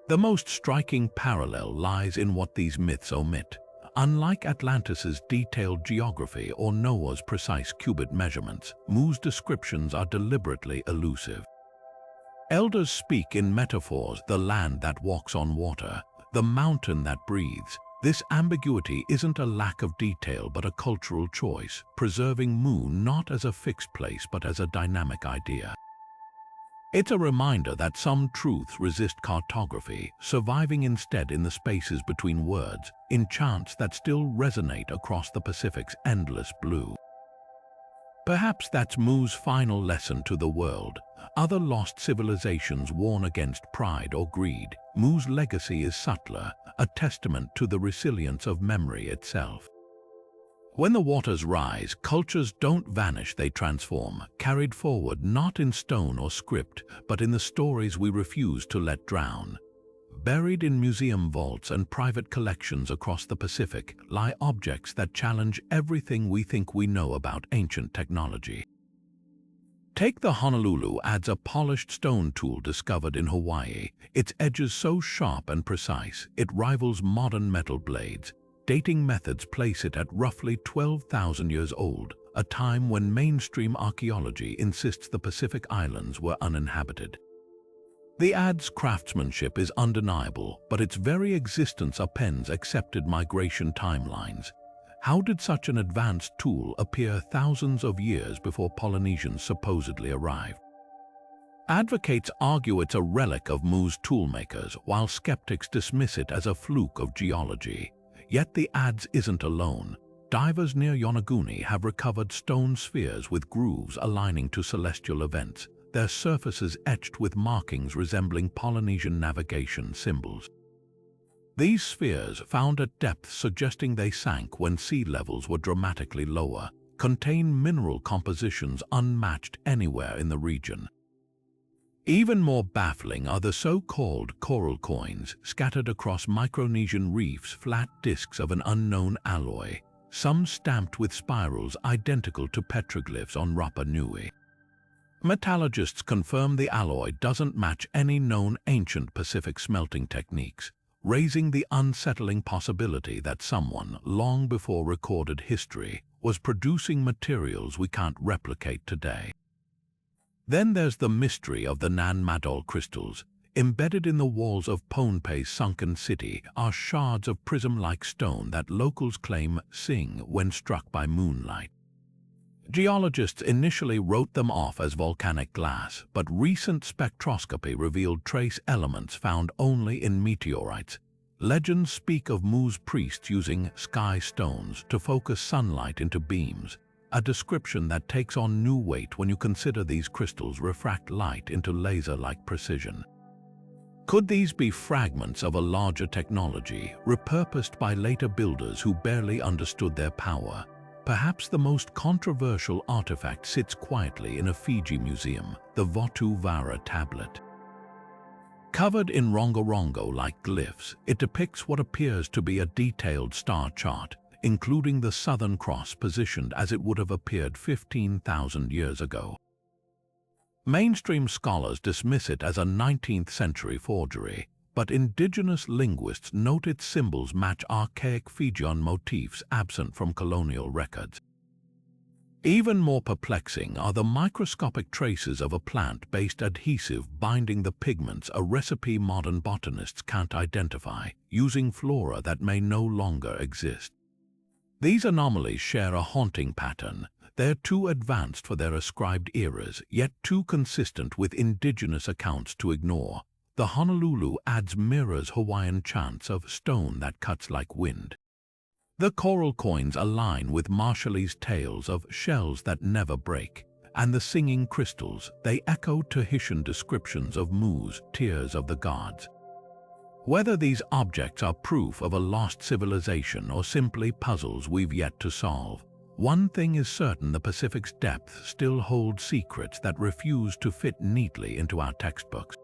The most striking parallel lies in what these myths omit. Unlike Atlantis's detailed geography or Noah's precise cubit measurements, Mu's descriptions are deliberately elusive. Elders speak in metaphors: the land that walks on water, the mountain that breathes. This ambiguity isn't a lack of detail but a cultural choice, preserving Mu not as a fixed place but as a dynamic idea. It's a reminder that some truths resist cartography, surviving instead in the spaces between words, in chants that still resonate across the Pacific's endless blue. Perhaps that's Mu's final lesson to the world. Other lost civilizations warn against pride or greed. Mu's legacy is subtler, a testament to the resilience of memory itself. When the waters rise, cultures don't vanish, they transform, carried forward not in stone or script, but in the stories we refuse to let drown. Buried in museum vaults and private collections across the Pacific lie objects that challenge everything we think we know about ancient technology. Take the Honolulu adze, a polished stone tool discovered in Hawaii. Its edges so sharp and precise, it rivals modern metal blades. Dating methods place it at roughly 12,000 years old, a time when mainstream archaeology insists the Pacific Islands were uninhabited. The adze's craftsmanship is undeniable, but its very existence appends accepted migration timelines. How did such an advanced tool appear thousands of years before Polynesians supposedly arrived? Advocates argue it's a relic of Mu's toolmakers, while skeptics dismiss it as a fluke of geology. Yet the adze isn't alone. Divers near Yonaguni have recovered stone spheres with grooves aligning to celestial events, their surfaces etched with markings resembling Polynesian navigation symbols. These spheres, found at depths suggesting they sank when sea levels were dramatically lower, contain mineral compositions unmatched anywhere in the region. Even more baffling are the so-called coral coins scattered across Micronesian reefs, flat discs of an unknown alloy, some stamped with spirals identical to petroglyphs on Rapa Nui. Metallurgists confirm the alloy doesn't match any known ancient Pacific smelting techniques, raising the unsettling possibility that someone, long before recorded history, was producing materials we can't replicate today. Then there's the mystery of the Nan Madol crystals. Embedded in the walls of Pohnpei's sunken city are shards of prism-like stone that locals claim sing when struck by moonlight. Geologists initially wrote them off as volcanic glass, but recent spectroscopy revealed trace elements found only in meteorites. Legends speak of Mu's priests using sky stones to focus sunlight into beams, a description that takes on new weight when you consider these crystals refract light into laser-like precision. Could these be fragments of a larger technology, repurposed by later builders who barely understood their power? Perhaps the most controversial artifact sits quietly in a Fiji museum, the Votu Vara tablet. Covered in rongo-rongo-like glyphs, it depicts what appears to be a detailed star chart, including the Southern Cross positioned as it would have appeared 15,000 years ago. Mainstream scholars dismiss it as a 19th-century forgery, but indigenous linguists note its symbols match archaic Fijian motifs absent from colonial records. Even more perplexing are the microscopic traces of a plant-based adhesive binding the pigments, a recipe modern botanists can't identify, using flora that may no longer exist. These anomalies share a haunting pattern. They're too advanced for their ascribed eras, yet too consistent with indigenous accounts to ignore. The Honolulu adze mirrors Hawaiian chants of stone that cuts like wind. The coral coins align with Marshallese tales of shells that never break. And the singing crystals, they echo Tahitian descriptions of Mu's tears of the gods. Whether these objects are proof of a lost civilization or simply puzzles we've yet to solve, one thing is certain: the Pacific's depths still hold secrets that refuse to fit neatly into our textbooks.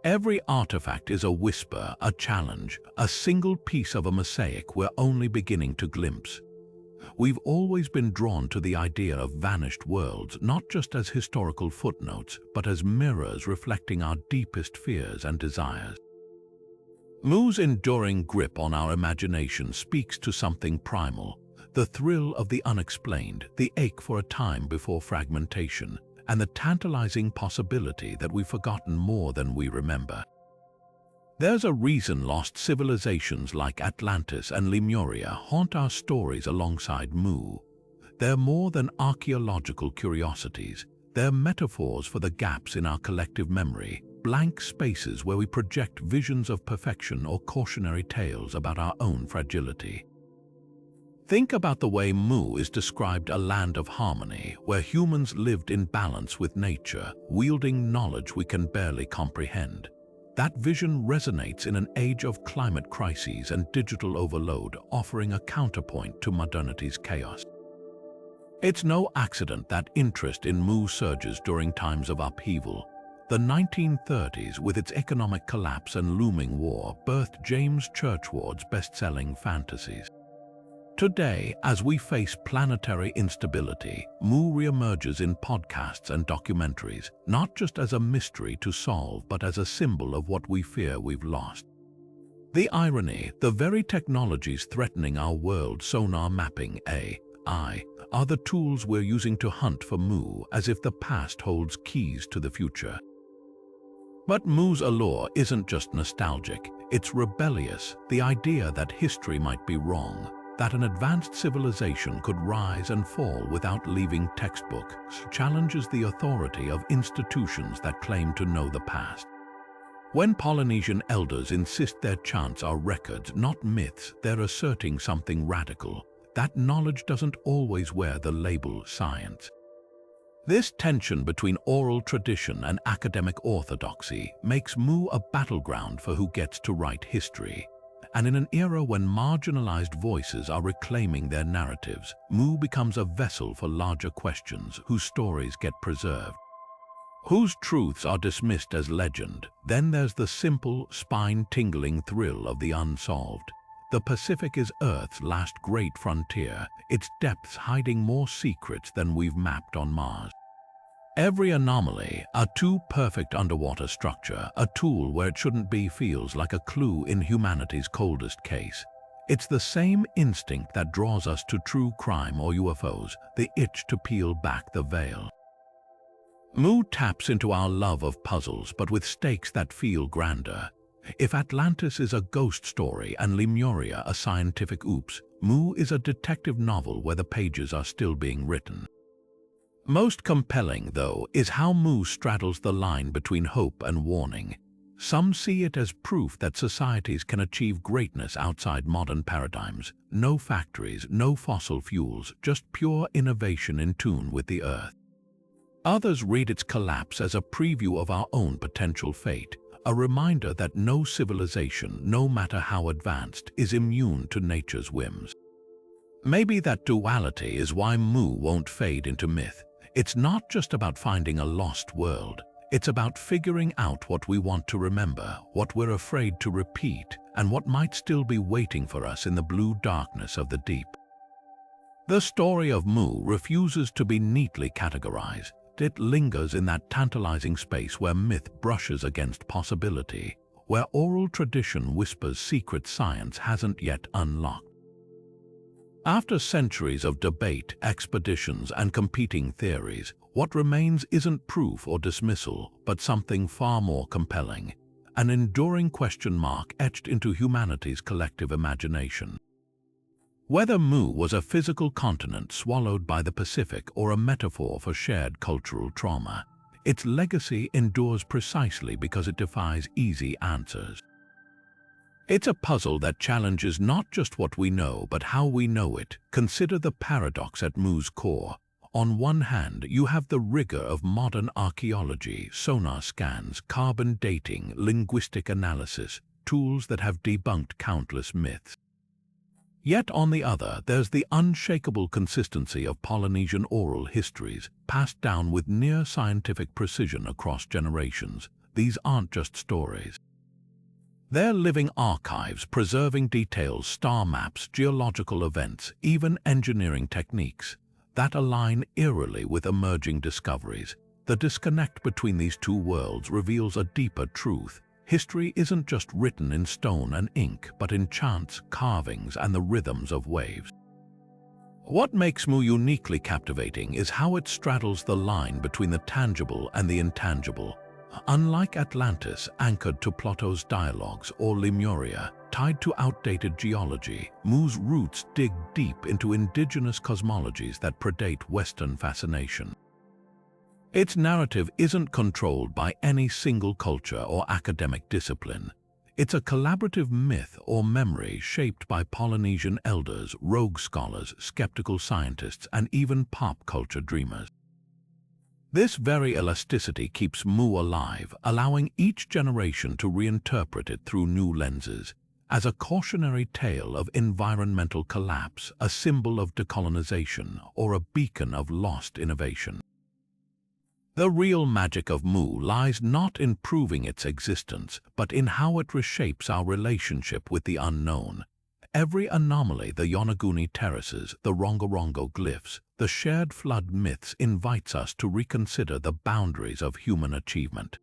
Every artifact is a whisper, a challenge, a single piece of a mosaic we're only beginning to glimpse. We've always been drawn to the idea of vanished worlds, not just as historical footnotes, but as mirrors reflecting our deepest fears and desires. Mu's enduring grip on our imagination speaks to something primal: the thrill of the unexplained, the ache for a time before fragmentation, and the tantalizing possibility that we've forgotten more than we remember. There's a reason lost civilizations like Atlantis and Lemuria haunt our stories alongside Mu. They're more than archaeological curiosities. They're metaphors for the gaps in our collective memory, blank spaces where we project visions of perfection or cautionary tales about our own fragility. Think about the way Mu is described: a land of harmony, where humans lived in balance with nature, wielding knowledge we can barely comprehend. That vision resonates in an age of climate crises and digital overload, offering a counterpoint to modernity's chaos. It's no accident that interest in Mu surges during times of upheaval. The 1930s, with its economic collapse and looming war, birthed James Churchward's best-selling fantasies. Today, as we face planetary instability, Mu reemerges in podcasts and documentaries, not just as a mystery to solve, but as a symbol of what we fear we've lost. The irony: the very technologies threatening our world, sonar mapping, AI, are the tools we're using to hunt for Mu, as if the past holds keys to the future. But Mu's allure isn't just nostalgic, it's rebellious: the idea that history might be wrong, that an advanced civilization could rise and fall without leaving textbooks, challenges the authority of institutions that claim to know the past. When Polynesian elders insist their chants are records, not myths, they're asserting something radical: that knowledge doesn't always wear the label science. This tension between oral tradition and academic orthodoxy makes Mu a battleground for who gets to write history. And in an era when marginalized voices are reclaiming their narratives, Mu becomes a vessel for larger questions whose stories get preserved, whose truths are dismissed as legend. Then there's the simple, spine-tingling thrill of the unsolved. The Pacific is Earth's last great frontier, its depths hiding more secrets than we've mapped on Mars. Every anomaly, a too-perfect underwater structure, a tool where it shouldn't be, feels like a clue in humanity's coldest case. It's the same instinct that draws us to true crime or UFOs, the itch to peel back the veil. Mu taps into our love of puzzles, but with stakes that feel grander. If Atlantis is a ghost story and Lemuria a scientific oops, Mu is a detective novel where the pages are still being written. Most compelling, though, is how Mu straddles the line between hope and warning. Some see it as proof that societies can achieve greatness outside modern paradigms. No factories, no fossil fuels, just pure innovation in tune with the Earth. Others read its collapse as a preview of our own potential fate, a reminder that no civilization, no matter how advanced, is immune to nature's whims. Maybe that duality is why Mu won't fade into myth. It's not just about finding a lost world. It's about figuring out what we want to remember, what we're afraid to repeat, and what might still be waiting for us in the blue darkness of the deep. The story of Mu refuses to be neatly categorized. It lingers in that tantalizing space where myth brushes against possibility, where oral tradition whispers secrets science hasn't yet unlocked. After centuries of debate, expeditions, and competing theories, what remains isn't proof or dismissal, but something far more compelling: an enduring question mark etched into humanity's collective imagination. Whether Mu was a physical continent swallowed by the Pacific or a metaphor for shared cultural trauma, its legacy endures precisely because it defies easy answers. It's a puzzle that challenges not just what we know, but how we know it. Consider the paradox at Mu's core. On one hand, you have the rigor of modern archaeology, sonar scans, carbon dating, linguistic analysis, tools that have debunked countless myths. Yet on the other, there's the unshakable consistency of Polynesian oral histories, passed down with near scientific precision across generations. These aren't just stories. They're living archives preserving details, star maps, geological events, even engineering techniques that align eerily with emerging discoveries. The disconnect between these two worlds reveals a deeper truth. History isn't just written in stone and ink, but in chants, carvings, and the rhythms of waves. What makes Mu uniquely captivating is how it straddles the line between the tangible and the intangible. Unlike Atlantis, anchored to Plato's dialogues, or Lemuria, tied to outdated geology, Mu's roots dig deep into indigenous cosmologies that predate Western fascination. Its narrative isn't controlled by any single culture or academic discipline. It's a collaborative myth or memory shaped by Polynesian elders, rogue scholars, skeptical scientists, and even pop culture dreamers. This very elasticity keeps Mu alive, allowing each generation to reinterpret it through new lenses, as a cautionary tale of environmental collapse, a symbol of decolonization, or a beacon of lost innovation. The real magic of Mu lies not in proving its existence, but in how it reshapes our relationship with the unknown. Every anomaly, the Yonaguni terraces, the Rongorongo glyphs, the shared flood myths invites us to reconsider the boundaries of human achievement.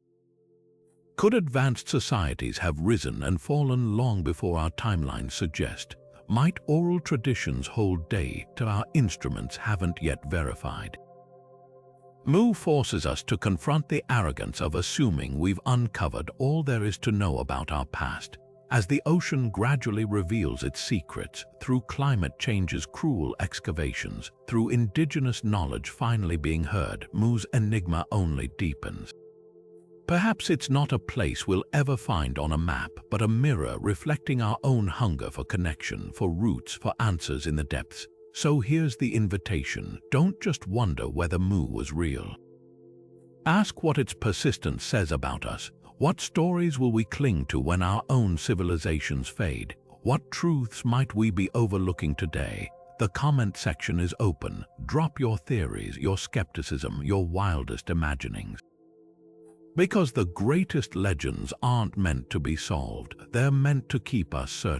Could advanced societies have risen and fallen long before our timelines suggest? Might oral traditions hold data our instruments haven't yet verified? Mu forces us to confront the arrogance of assuming we've uncovered all there is to know about our past. As the ocean gradually reveals its secrets, through climate change's cruel excavations, through indigenous knowledge finally being heard, Mu's enigma only deepens. Perhaps it's not a place we'll ever find on a map, but a mirror reflecting our own hunger for connection, for roots, for answers in the depths. So here's the invitation: don't just wonder whether Mu was real. Ask what its persistence says about us. What stories will we cling to when our own civilizations fade? What truths might we be overlooking today? The comment section is open. Drop your theories, your skepticism, your wildest imaginings. Because the greatest legends aren't meant to be solved, they're meant to keep us searching.